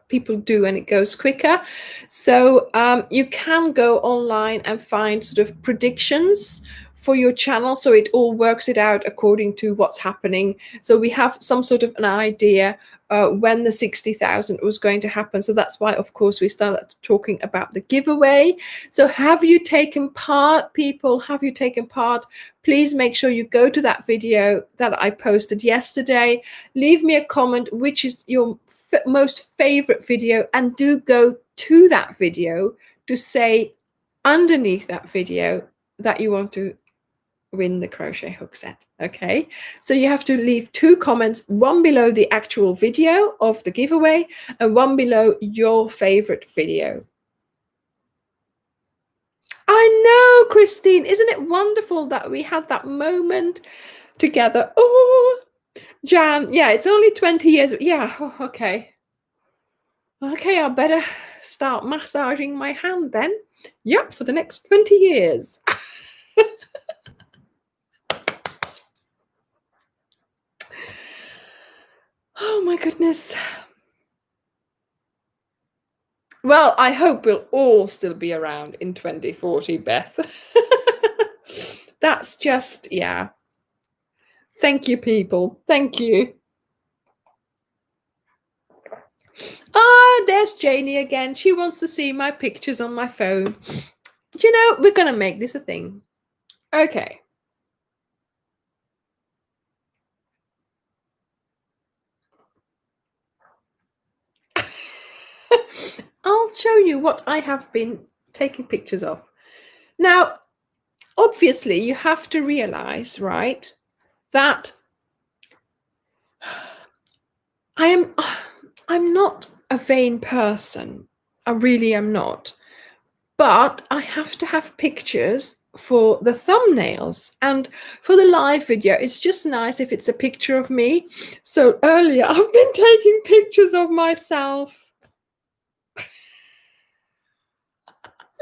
people do, and it goes quicker. So you can go online and find sort of predictions for your channel. So it all works it out according to what's happening. So we have some sort of an idea when the 60,000 was going to happen. So that's why, of course, we started talking about the giveaway. So have you taken part, people? Have you taken part? Please make sure you go to that video that I posted yesterday. Leave me a comment, which is your most favorite video, and do go to that video to say underneath that video that you want to win the crochet hook set. Okay, so you have to leave 2 comments, one below the actual video of the giveaway and one below your favorite video. I know, Christine, isn't it wonderful that we had that moment together? Oh, Jan, yeah, it's only 20 years. Yeah, oh, okay, I better start massaging my hand then. Yep, for the next 20 years. Oh my goodness. Well, I hope we'll all still be around in 2040, Beth. That's just, yeah. Thank you, people. Thank you. Ah, there's Janie again. She wants to see my pictures on my phone. Do you know, we're going to make this a thing. Okay. I'll show you what I have been taking pictures of. Now, obviously, you have to realize, right, that I'm not a vain person. I really am not. But I have to have pictures for the thumbnails, and for the live video it's just nice if it's a picture of me. So earlier I've been taking pictures of myself.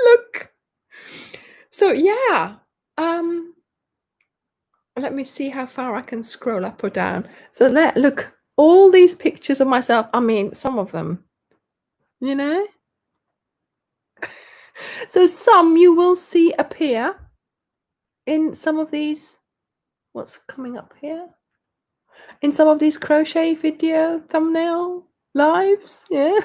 Look. So yeah, let me see how far I can scroll up or down. So look, all these pictures of myself. I mean, some of them, you know. So some you will see appear in some of these. What's coming up here? In some of these crochet video thumbnail lives, yeah.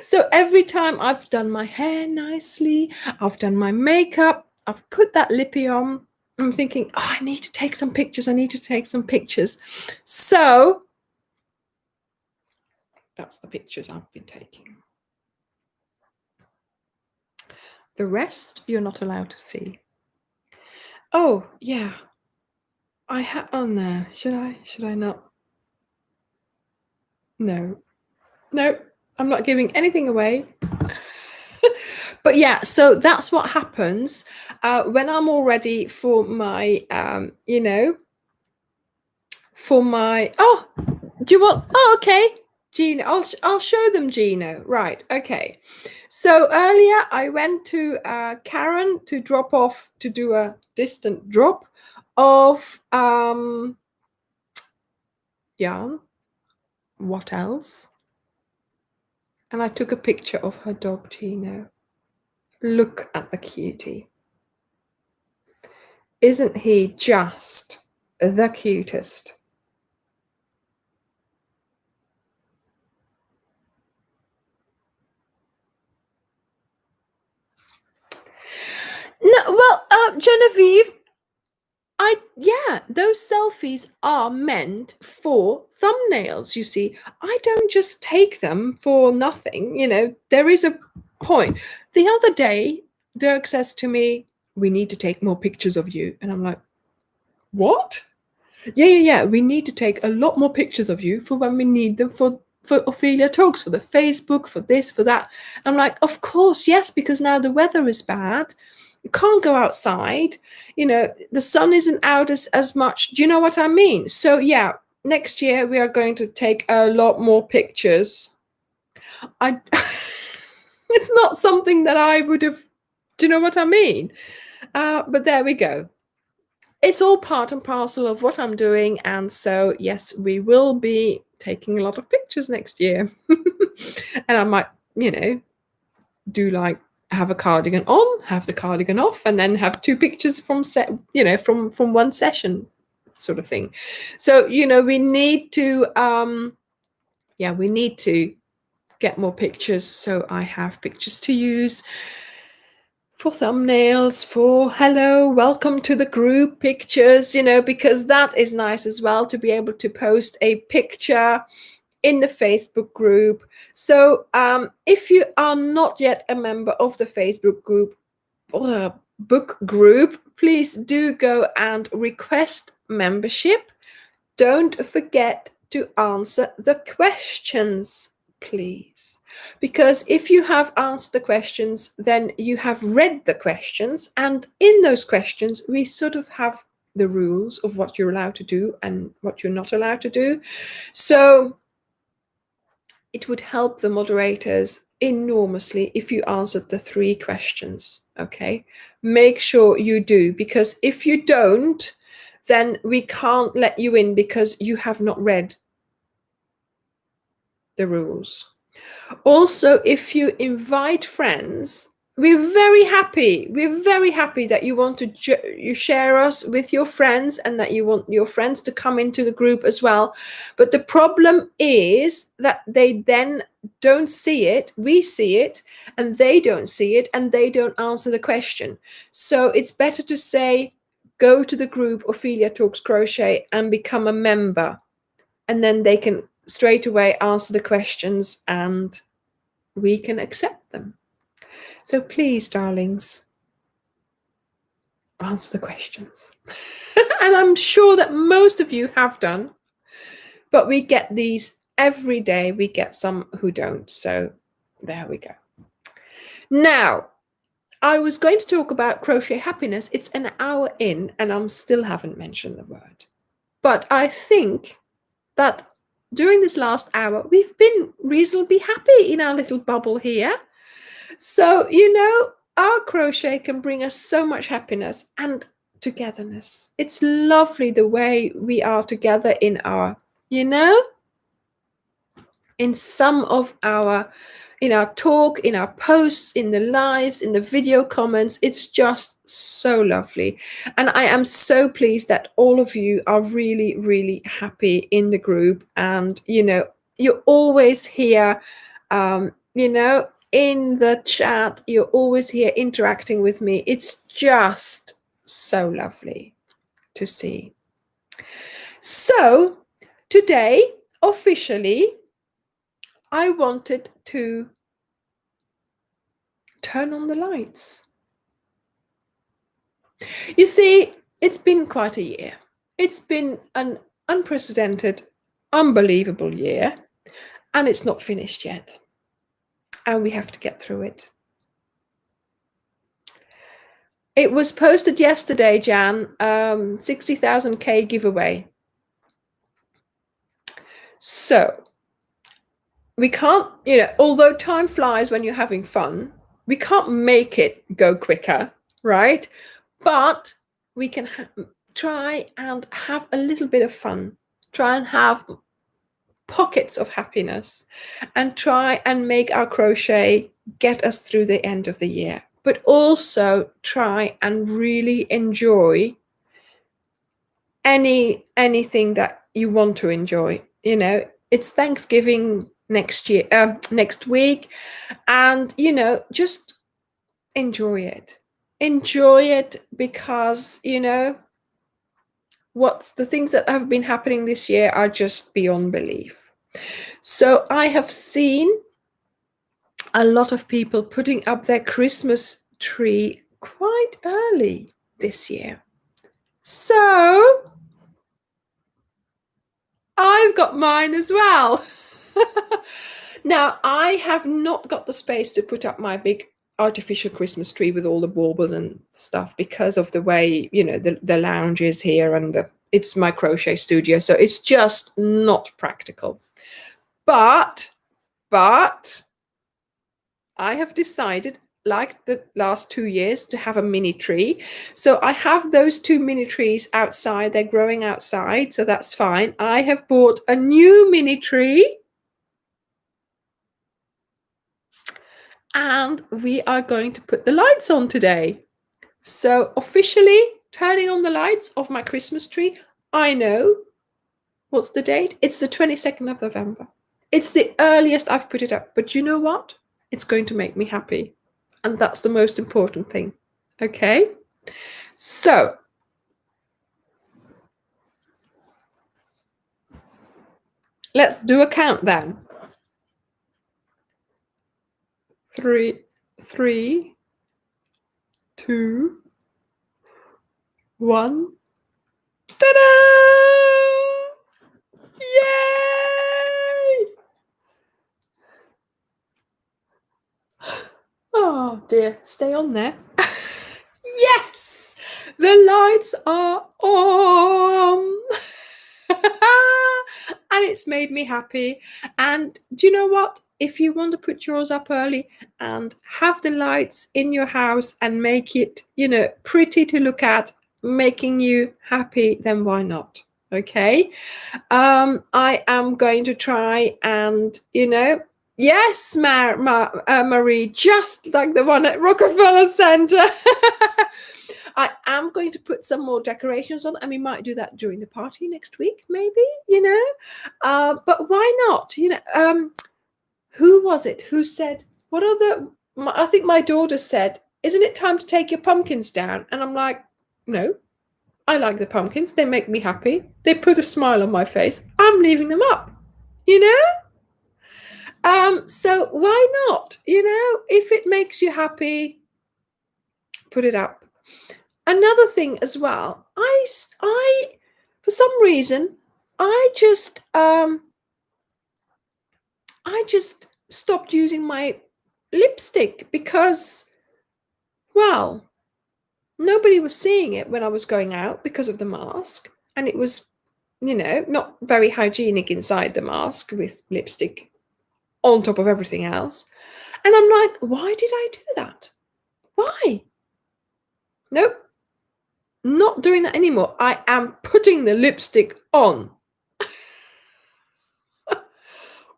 So every time I've done my hair nicely, I've done my makeup, I've put that lippy on, I'm thinking, oh, I need to take some pictures. So that's the pictures I've been taking. The rest you're not allowed to see. Oh, yeah. I have, oh no, should I not? No, I'm not giving anything away. But yeah, so that's what happens when I'm all ready for my, for my, oh, do you want, oh, okay, Gino, I'll show them, Gino. Right, okay. So earlier I went to Karen to drop off, to do a distant drop of yarn. What else? And I took a picture of her dog, Gino. Look at the cutie. Isn't he just the cutest? No, well, Genevieve, those selfies are meant for thumbnails. You see, I don't just take them for nothing. You know, there is a point. The other day, Dirk says to me, "We need to take more pictures of you," and I'm like, "What?" Yeah. We need to take a lot more pictures of you for when we need them for Ophelia Talks, for the Facebook, for this, for that. I'm like, of course, yes, because now the weather is bad. You can't go outside. You know, the sun isn't out as much. Do you know what I mean? So yeah, next year we are going to take a lot more pictures. I it's not something that I would have, do you know what I mean? But there we go. It's all part and parcel of what I'm doing. And so, yes, we will be taking a lot of pictures next year. And I might, do like have a cardigan on, have the cardigan off, and then have two pictures from from one session sort of thing. So, we need to, we need to get more pictures. So I have pictures to use for thumbnails, for hello, welcome to the group pictures, because that is nice as well to be able to post a picture in the Facebook group. So if you are not yet a member of the Facebook group, book group, please do go and request membership. Don't forget to answer the questions, please, because if you have answered the questions, then you have read the questions, and in those questions we sort of have the rules of what you're allowed to do and what you're not allowed to do. So it would help the moderators enormously if you answered the 3 questions. Okay, make sure you do, because if you don't, then we can't let you in because you have not read the rules. Also, if you invite friends, we're very happy that you want to you share us with your friends and that you want your friends to come into the group as well. But the problem is that they then don't see it, we see it, and they don't see it, and they don't answer the question. So it's better to say, go to the group Ophelia Talks Crochet and become a member, and then they can straight away answer the questions and we can accept them. So please, darlings, answer the questions. And I'm sure that most of you have done, but we get these every day. We get some who don't. So there we go. Now, I was going to talk about crochet happiness. It's an hour in and I still haven't mentioned the word. But I think that during this last hour, we've been reasonably happy in our little bubble here. So, our crochet can bring us so much happiness and togetherness. It's lovely the way we are together in our, in some of our, in our talk, in our posts, in the lives, in the video comments. It's just so lovely. And I am so pleased that all of you are really, really happy in the group. And, you're always here, in the chat, you're always here interacting with me. It's just so lovely to see. So today, officially, I wanted to turn on the lights. You see, it's been quite a year. It's been an unprecedented, unbelievable year, and it's not finished yet. And we have to get through it. It was posted yesterday, Jan, 60,000K giveaway. So we can't, although time flies when you're having fun, we can't make it go quicker, right? But we can try and have a little bit of fun. Try and have pockets of happiness and try and make our crochet get us through the end of the year, but also try and really enjoy anything that you want to enjoy. You know, it's Thanksgiving next week, and you know, just enjoy it. Enjoy it, because you know what's the things that have been happening this year are just beyond belief. So I have seen a lot of people putting up their Christmas tree quite early this year. So I've got mine as well. Now, I have not got the space to put up my big artificial Christmas tree with all the baubles and stuff because of the way, you know, the lounge is here, and it's my crochet studio. So it's just not practical. But I have decided, like the last 2 years, to have a mini tree. So I have those 2 mini trees outside. They're growing outside, so that's fine. I have bought a new mini tree, and we are going to put the lights on today. So officially turning on the lights of my Christmas tree. I know. What's the date? It's the 22nd of November. It's the earliest I've put it up. But you know what? It's going to make me happy. And that's the most important thing. Okay? So, let's do a countdown. 3, 2, 1. Ta-da! Yay! Oh dear, stay on there. Yes! The lights are on! And it's made me happy. And do you know what? If you want to put yours up early and have the lights in your house and make it, you know, pretty to look at, making you happy, then why not? Okay. I am going to try and, you know, yes, Marie, just like the one at Rockefeller Center. I am going to put some more decorations on, and we might do that during the party next week, maybe, you know. But why not? You know, who was it who said, what are I think my daughter said, isn't it time to take your pumpkins down? And I'm like, no, I like the pumpkins. They make me happy. They put a smile on my face. I'm leaving them up, you know? So why not? You know, if it makes you happy, put it up. Another thing as well, I for some reason, I just stopped using my lipstick because, well, nobody was seeing it when I was going out because of the mask, and it was, you know, not very hygienic inside the mask with lipstick on top of everything else. And I'm like, why did I do that? Why? Nope. Not doing that anymore. I am putting the lipstick on.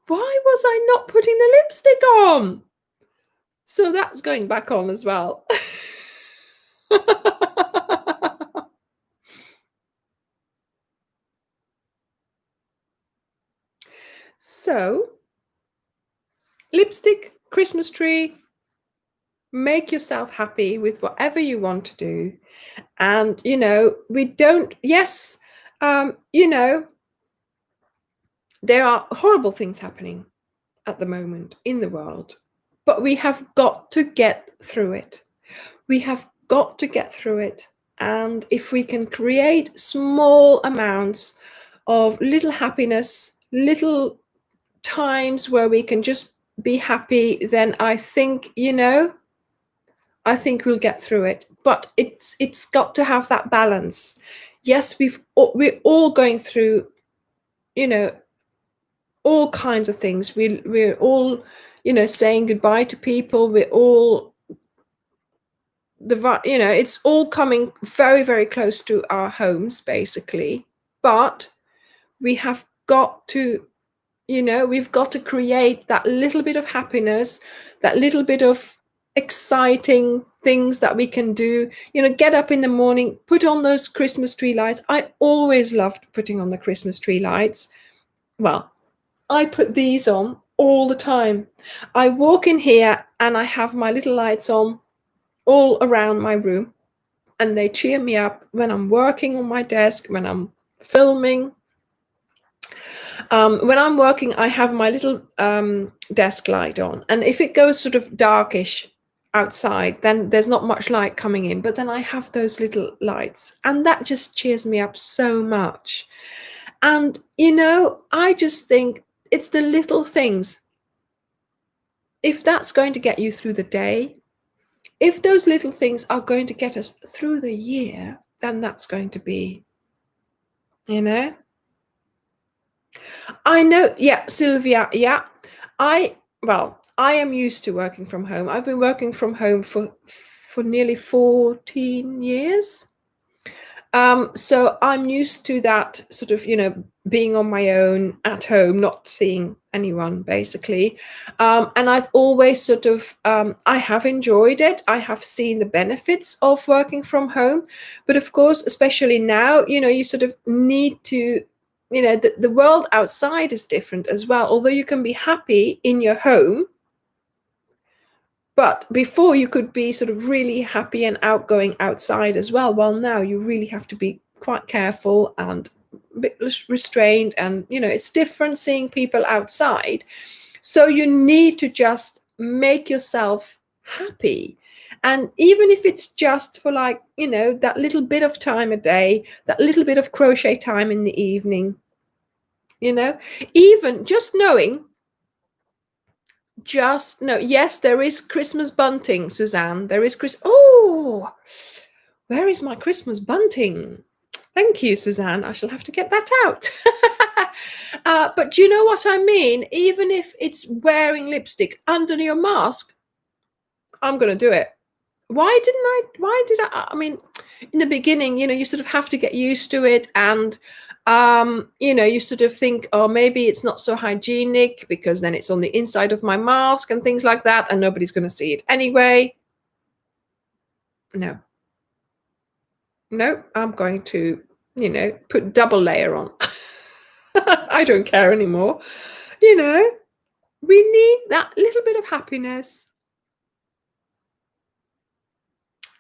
Why was I not putting the lipstick on? So that's going back on as well. So, lipstick, Christmas tree, make yourself happy with whatever you want to do. And, you know, yes, you know, there are horrible things happening at the moment in the world, but we have got to get through it. We have got to get through it. And if we can create small amounts of little happiness, little times where we can just be happy, then I think, you know, I think we'll get through it. But it's got to have that balance. Yes, we're all going through, you know, all kinds of things. We're all, you know, saying goodbye to people. We're all, you know, it's all coming very, very close to our homes, basically. But we have got to You know, we've got to create that little bit of happiness, that little bit of exciting things that we can do. You know, get up in the morning, put on those Christmas tree lights. I always loved putting on the Christmas tree lights. Well, I put these on all the time. I walk in here and I have my little lights on all around my room, and they cheer me up when I'm working on my desk, when I'm filming. When I'm working, I have my little desk light on, and if it goes sort of darkish outside, then there's not much light coming in, but then I have those little lights, and that just cheers me up so much. And, you know, I just think it's the little things. If that's going to get you through the day, if those little things are going to get us through the year, then that's going to be, you know. I know, yeah, Sylvia, yeah. I am used to working from home. I've been working from home for nearly 14 years. So I'm used to that sort of, you know, being on my own at home, not seeing anyone, basically. And I've always sort of, I have enjoyed it. I have seen the benefits of working from home. But of course, especially now, you know, you sort of need to, you know, the world outside is different as well. Although you can be happy in your home, but before you could be sort of really happy and outgoing outside as well. Well, now you really have to be quite careful and a bit restrained. And, you know, it's different seeing people outside. So you need to just make yourself happy. And even if it's just for, like, you know, that little bit of time a day, that little bit of crochet time in the evening, you know, even just knowing, yes, there is Christmas bunting, Suzanne. There is Oh, where is my Christmas bunting? Thank you, Suzanne. I shall have to get that out. But do you know what I mean? Even if it's wearing lipstick under your mask, I'm going to do it. Why did I? I mean, in the beginning, you know, you sort of have to get used to it. And you know, you sort of think, oh, maybe it's not so hygienic because then it's on the inside of my mask and things like that, and nobody's going to see it anyway. No, I'm going to, you know, put double layer on. I don't care anymore. You know, we need that little bit of happiness.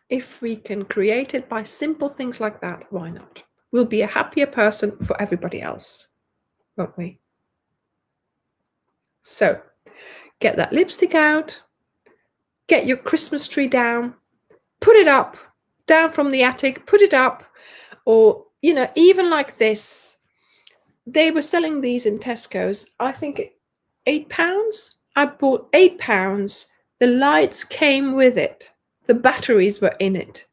If we can create it by simple things like that, why not? We'll be a happier person for everybody else, won't we? So get that lipstick out, get your Christmas tree down, put it up, down from the attic, put it up. Or, you know, even like this, they were selling these in Tesco's, I think £8. I bought £8. The lights came with it. The batteries were in it.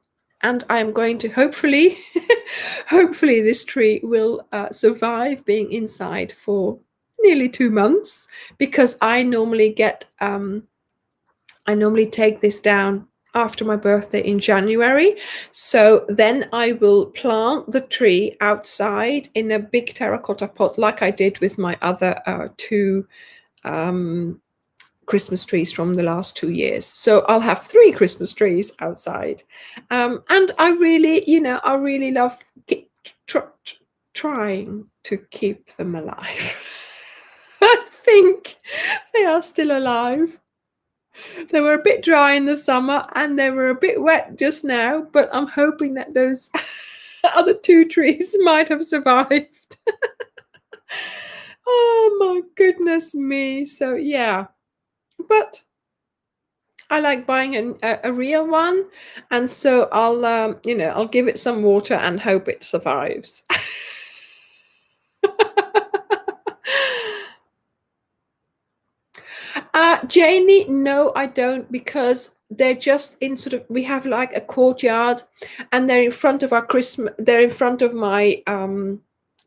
And I'm going to hopefully this tree will survive being inside for nearly 2 months, because I normally take this down after my birthday in January. So then I will plant the tree outside in a big terracotta pot, like I did with my other 2 Christmas trees from the last 2 years. So I'll have 3 Christmas trees outside. And I really love trying to keep them alive. I think they are still alive. They were a bit dry in the summer and they were a bit wet just now, but I'm hoping that those other 2 trees might have survived. Oh my goodness me. So yeah, but I like buying a real one, and so I'll give it some water and hope it survives. Janie, no, I don't, because they're just in sort of, we have like a courtyard, and they're in front of they're in front of my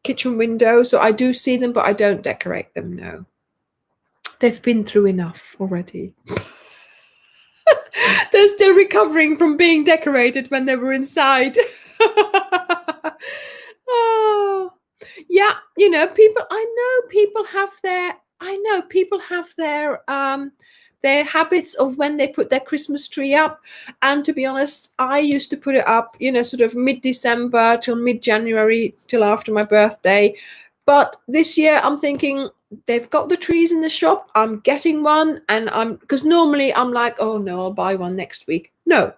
kitchen window, so I do see them, but I don't decorate them. No, they've been through enough already. They're still recovering from being decorated when they were inside. Oh. Yeah, you know, people, I know people have their habits of when they put their Christmas tree up. And to be honest, I used to put it up, you know, sort of mid-December till mid-January, till after my birthday. But this year I'm thinking, they've got the trees in the shop, I'm getting one. And because normally I'm like, oh no, I'll buy one next week. No,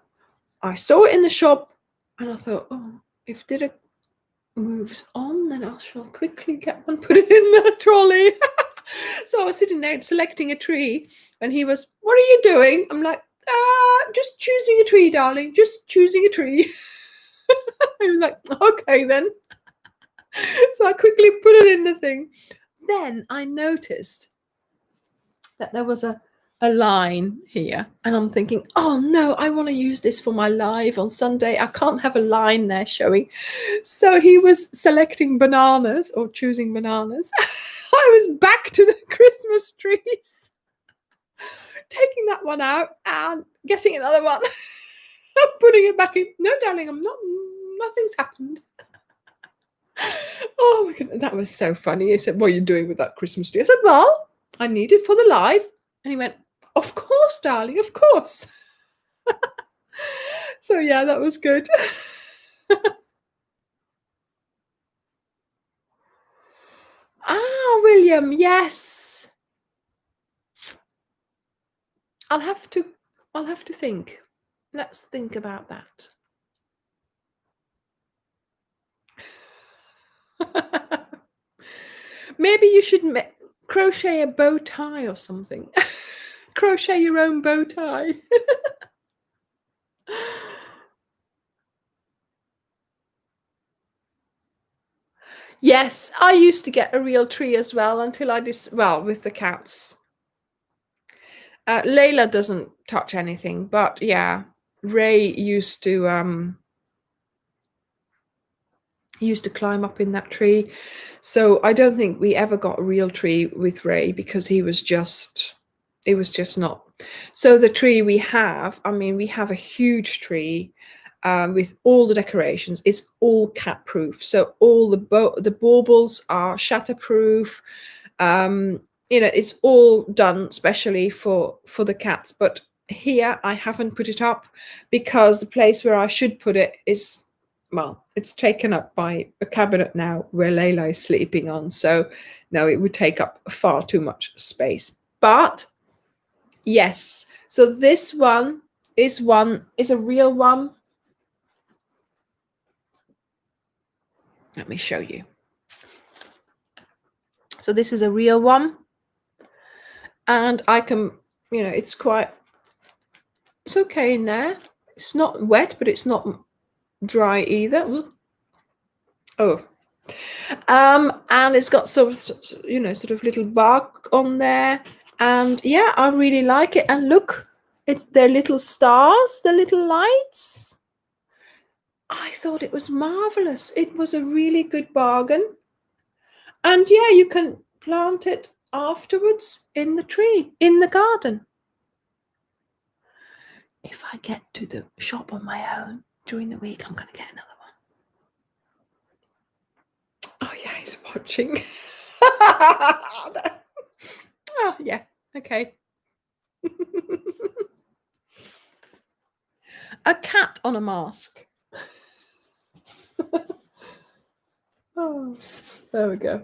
I saw it in the shop and I thought, oh, if Diddy moves on, then I shall quickly get one, put it in the trolley. So I was sitting there selecting a tree, and he was, what are you doing? I'm like, just choosing a tree, darling, just choosing a tree. He was like, okay then. So I quickly put it in the thing. Then I noticed that there was a line here, and I'm thinking, oh no, I want to use this for my live on Sunday. I can't have a line there showing. So he was selecting bananas or choosing bananas. I was back to the Christmas trees, taking that one out and getting another one, putting it back in. No, darling, nothing's happened. Oh my goodness, that was so funny. He said, what are you doing with that Christmas tree? I said, well, I need it for the live. And he went, of course, darling, of course. So yeah, that was good. William, yes. I'll have to think. Let's think about that. Maybe you should crochet a bow tie or something. Crochet your own bow tie. Yes, I used to get a real tree as well until I with the cats. Layla doesn't touch anything, but yeah, Ray used to he used to climb up in that tree. So I don't think we ever got a real tree with Ray because it was just not. So the tree we have, I mean, we have a huge tree with all the decorations. It's all cat proof. So all the baubles are shatterproof. You know, it's all done specially for the cats. But here I haven't put it up because the place where I should put it is, well, it's taken up by a cabinet now where Layla is sleeping on. So no, it would take up far too much space. But yes, so this one is a real one. Let me show you. So this is a real one. And I can, you know, it's okay in there. It's not wet, but it's not dry either. Oh. And it's got sort of, you know, sort of little bark on there. And yeah, I really like it. And look, it's their little stars, the little lights. I thought it was marvelous. It was a really good bargain. And yeah, you can plant it afterwards in the tree, in the garden. If I get to the shop on my own during the week, I'm going to get another one. Oh yeah, he's watching. Oh yeah, okay. A cat on a mask. Oh, there we go.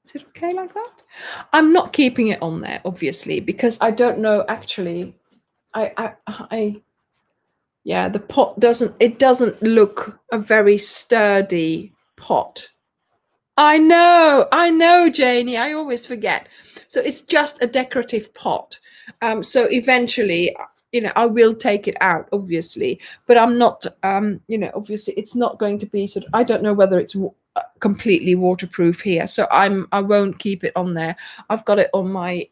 Is it okay like that? I'm not keeping it on there, obviously, because I don't know actually. Yeah, the pot doesn't look a very sturdy pot. I know, Janie. I always forget. So it's just a decorative pot. So eventually, you know, I will take it out, obviously, but I'm not, you know, obviously it's not going to be I don't know whether it's completely waterproof here. So I won't keep it on there. I've got it on my,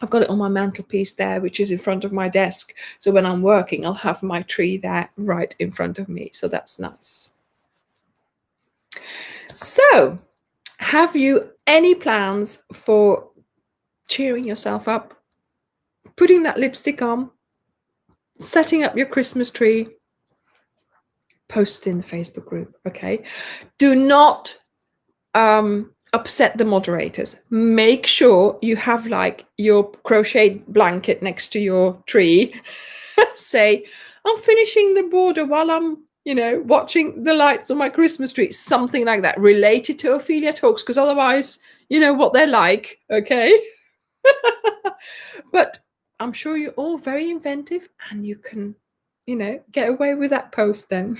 mantelpiece there, which is in front of my desk. So when I'm working, I'll have my tree there right in front of me. So that's nice. So, have you any plans for cheering yourself up, putting that lipstick on, setting up your Christmas tree? Post it in the Facebook group, okay? Do not upset the moderators. Make sure you have like your crochet blanket next to your tree. Say, I'm finishing the border while I'm, watching the lights on my Christmas tree. Something like that, related to Ophelia Talks, because otherwise, you know what they're like, okay? But I'm sure you're all very inventive and you can, get away with that post then.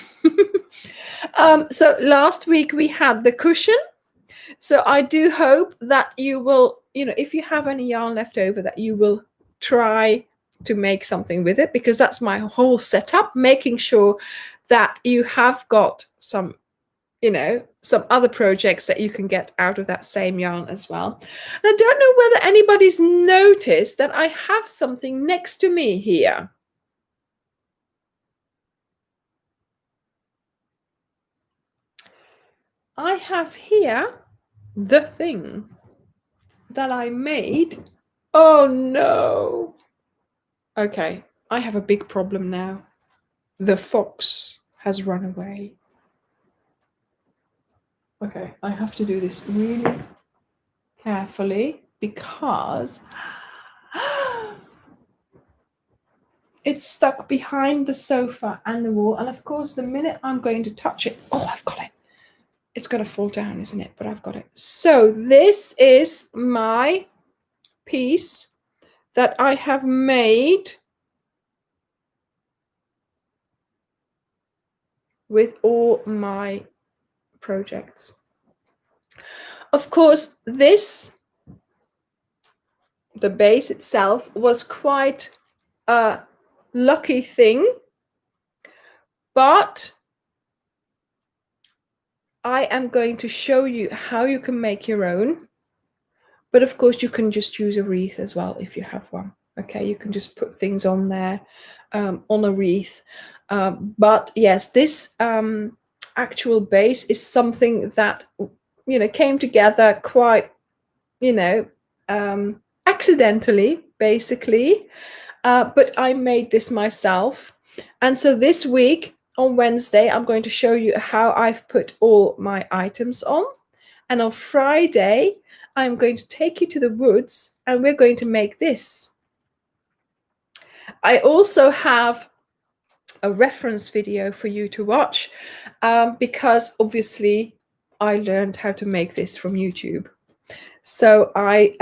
So last week we had the cushion. So I do hope that you will, if you have any yarn left over, that you will try to make something with it, because that's my whole setup, making sure that you have got some, some other projects that you can get out of that same yarn as well. And I don't know whether anybody's noticed that I have something next to me here. I have here the thing that I made. Oh no. Okay, I have a big problem now. The fox has run away. Okay, I have to do this really carefully because it's stuck behind the sofa and the wall. And of course, the minute I'm going to touch it, oh, I've got it. It's going to fall down, isn't it? But I've got it. So this is my piece that I have made with all my projects. Of course, the base itself was quite a lucky thing, but I am going to show you how you can make your own. But of course, you can just use a wreath as well if you have one. Okay, you can just put things on there on a wreath. But yes, this actual base is something that came together quite accidentally, basically. But I made this myself. And so this week on Wednesday, I'm going to show you how I've put all my items on. And on Friday, I'm going to take you to the woods and we're going to make this. I also have a reference video for you to watch because obviously I learned how to make this from YouTube. So I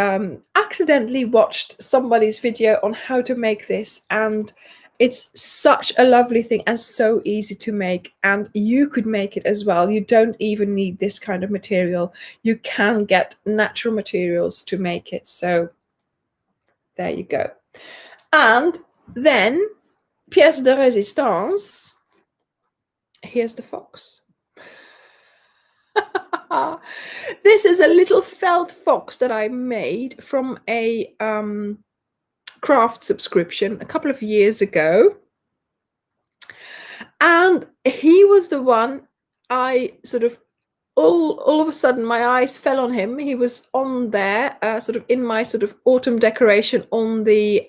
accidentally watched somebody's video on how to make this, and it's such a lovely thing and so easy to make, and you could make it as well. You don't even need this kind of material. You can get natural materials to make it. So there you go. And then pièce de résistance. Here's the fox. This is a little felt fox that I made from a craft subscription a couple of years ago. And he was the one I sort of, all of a sudden, my eyes fell on him. He was on there, sort of in my sort of autumn decoration on the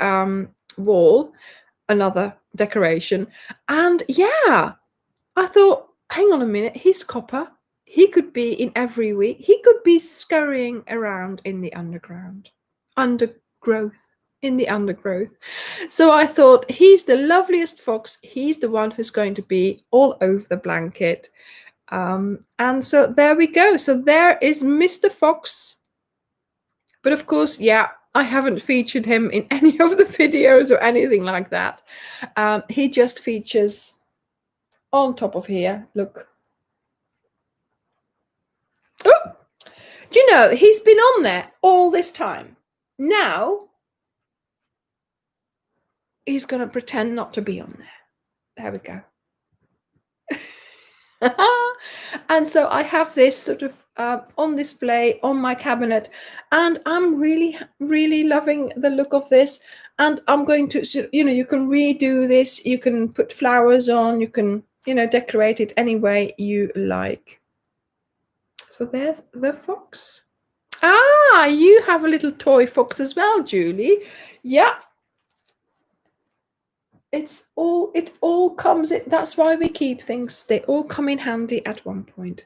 wall, another decoration. And yeah, I thought, hang on a minute, he's copper. He could be in every week. He could be scurrying around in the undergrowth. So I thought, he's the loveliest fox. He's the one who's going to be all over the blanket. And so there we go. So there is Mr. Fox. But of course, yeah, I haven't featured him in any of the videos or anything like that. He just features on top of here. Look. Oh, do you know, he's been on there all this time. Now, he's going to pretend not to be on there. There we go. And so I have this sort of on display on my cabinet, and I'm really, really loving the look of this. And I'm going to, you can redo this. You can put flowers on. You can, decorate it any way you like. So there's the fox. Ah, you have a little toy fox as well, Julie. Yeah. It all comes in. That's why we keep things. They all come in handy at one point.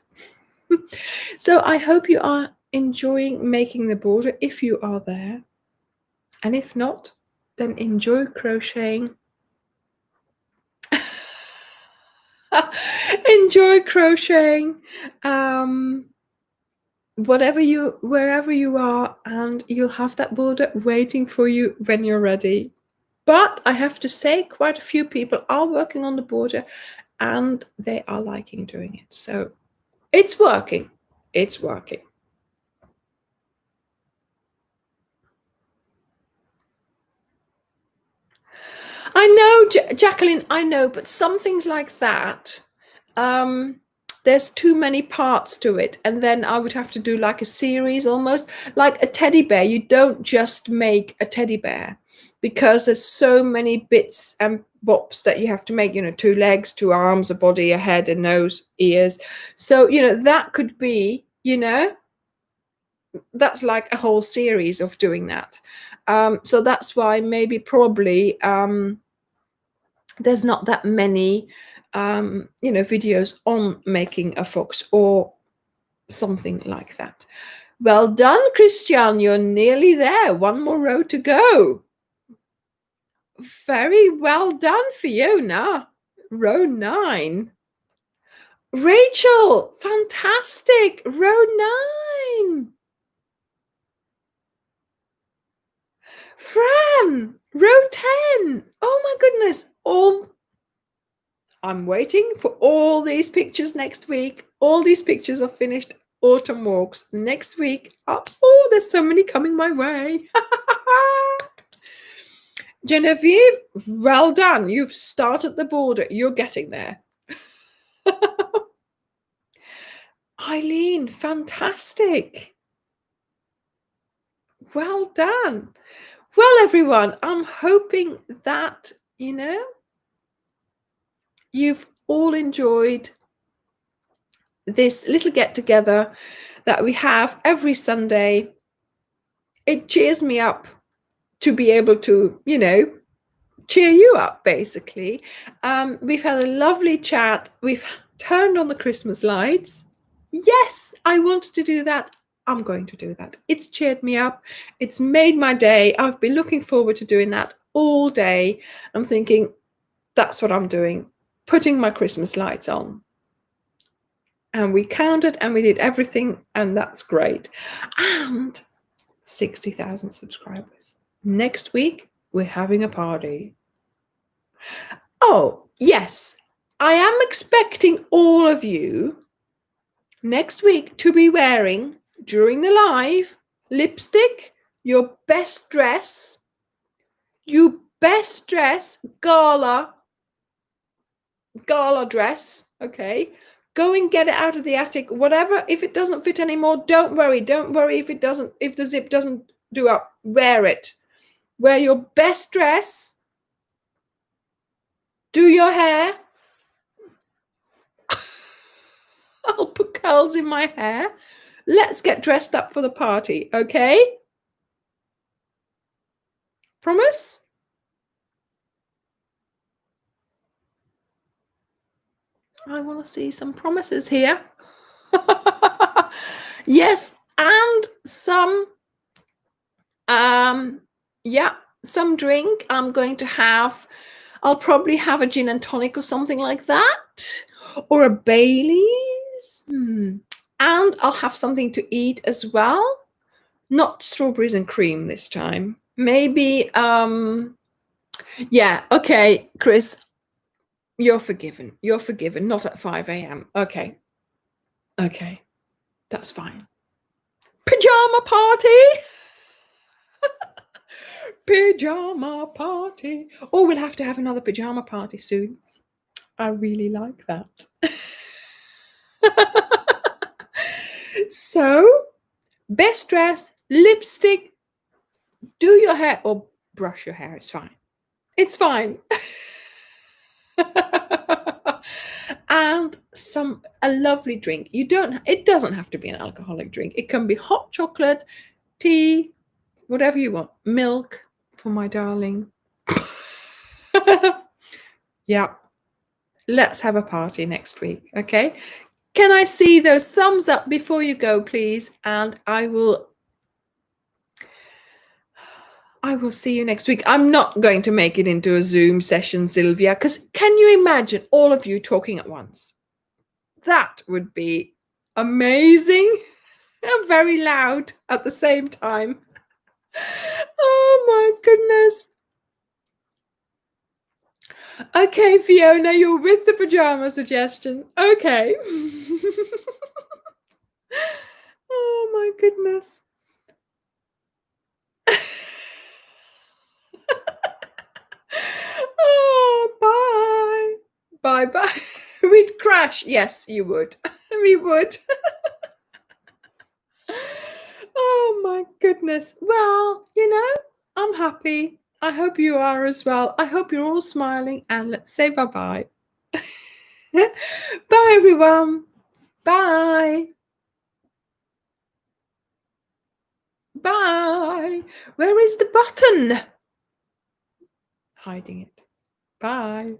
So I hope you are enjoying making the border if you are there. And if not, then enjoy crocheting. Enjoy crocheting. Wherever you are, and you'll have that border waiting for you when you're ready. But I have to say, quite a few people are working on the border and they are liking doing it. So it's working. It's working. I know, Jacqueline, I know, but some things like that, there's too many parts to it. And then I would have to do like a series almost. Like a teddy bear, you don't just make a teddy bear because there's so many bits and bobs that you have to make, 2 legs, 2 arms, a body, a head, a nose, ears. So, that could be, that's like a whole series of doing that. So that's why probably there's not that many videos on making a fox or something like that. Well done, Christian, you're nearly there. 1 more row to go. Very well done, Fiona. Row 9. Rachel, fantastic. Row 9. Fran, row 10. Oh my goodness. I'm waiting for all these pictures next week. All these pictures of finished autumn walks next week. Oh, there's so many coming my way. Genevieve, well done. You've started the border. You're getting there. Eileen, fantastic. Well done. Well, everyone, I'm hoping that, you've all enjoyed this little get-together that we have every Sunday. It cheers me up to be able to, cheer you up, basically. We've had a lovely chat. We've turned on the Christmas lights. Yes, I wanted to do that. I'm going to do that. It's cheered me up. It's made my day. I've been looking forward to doing that all day. I'm thinking, that's what I'm doing, putting my Christmas lights on. And we counted and we did everything, and that's great. And 60,000 subscribers. Next week, we're having a party. Oh, yes. I am expecting all of you next week to be wearing, during the live, lipstick, your best dress, gala dress, okay? Go and get it out of the attic, whatever. If it doesn't fit anymore, don't worry if the zip doesn't do up, wear it. Wear your best dress, do your hair. I'll put curls in my hair. Let's get dressed up for the party, okay? Promise? I want to see some promises here. Yes, and some some drink. I'll probably have a gin and tonic or something like that, or a Baileys. And I'll have something to eat as well. Not strawberries and cream this time. Maybe yeah, okay, Chris, you're forgiven. You're forgiven. Not at 5 a.m. Okay, that's fine. Pajama party. Pajama party. Oh, we'll have to have another pajama party soon. I really like that. So, best dress, lipstick, do your hair or brush your hair. It's fine. It's fine. And a lovely drink. It doesn't have to be an alcoholic drink. It can be hot chocolate, tea, whatever you want. Milk for my darling. Yeah. Let's have a party next week, okay? Can I see those thumbs up before you go, please? And I will see you next week. I'm not going to make it into a Zoom session, Sylvia, because can you imagine all of you talking at once? That would be amazing and very loud at the same time. Oh my goodness. Okay, Fiona, you're with the pajama suggestion. Okay. Oh my goodness. Oh, bye. Bye. We'd crash. Yes, you would. We would. Oh my goodness. Well, I'm happy. I hope you are as well. I hope you're all smiling, and let's say bye-bye. Bye, everyone. Bye. Bye. Where is the button? Hiding it. Bye.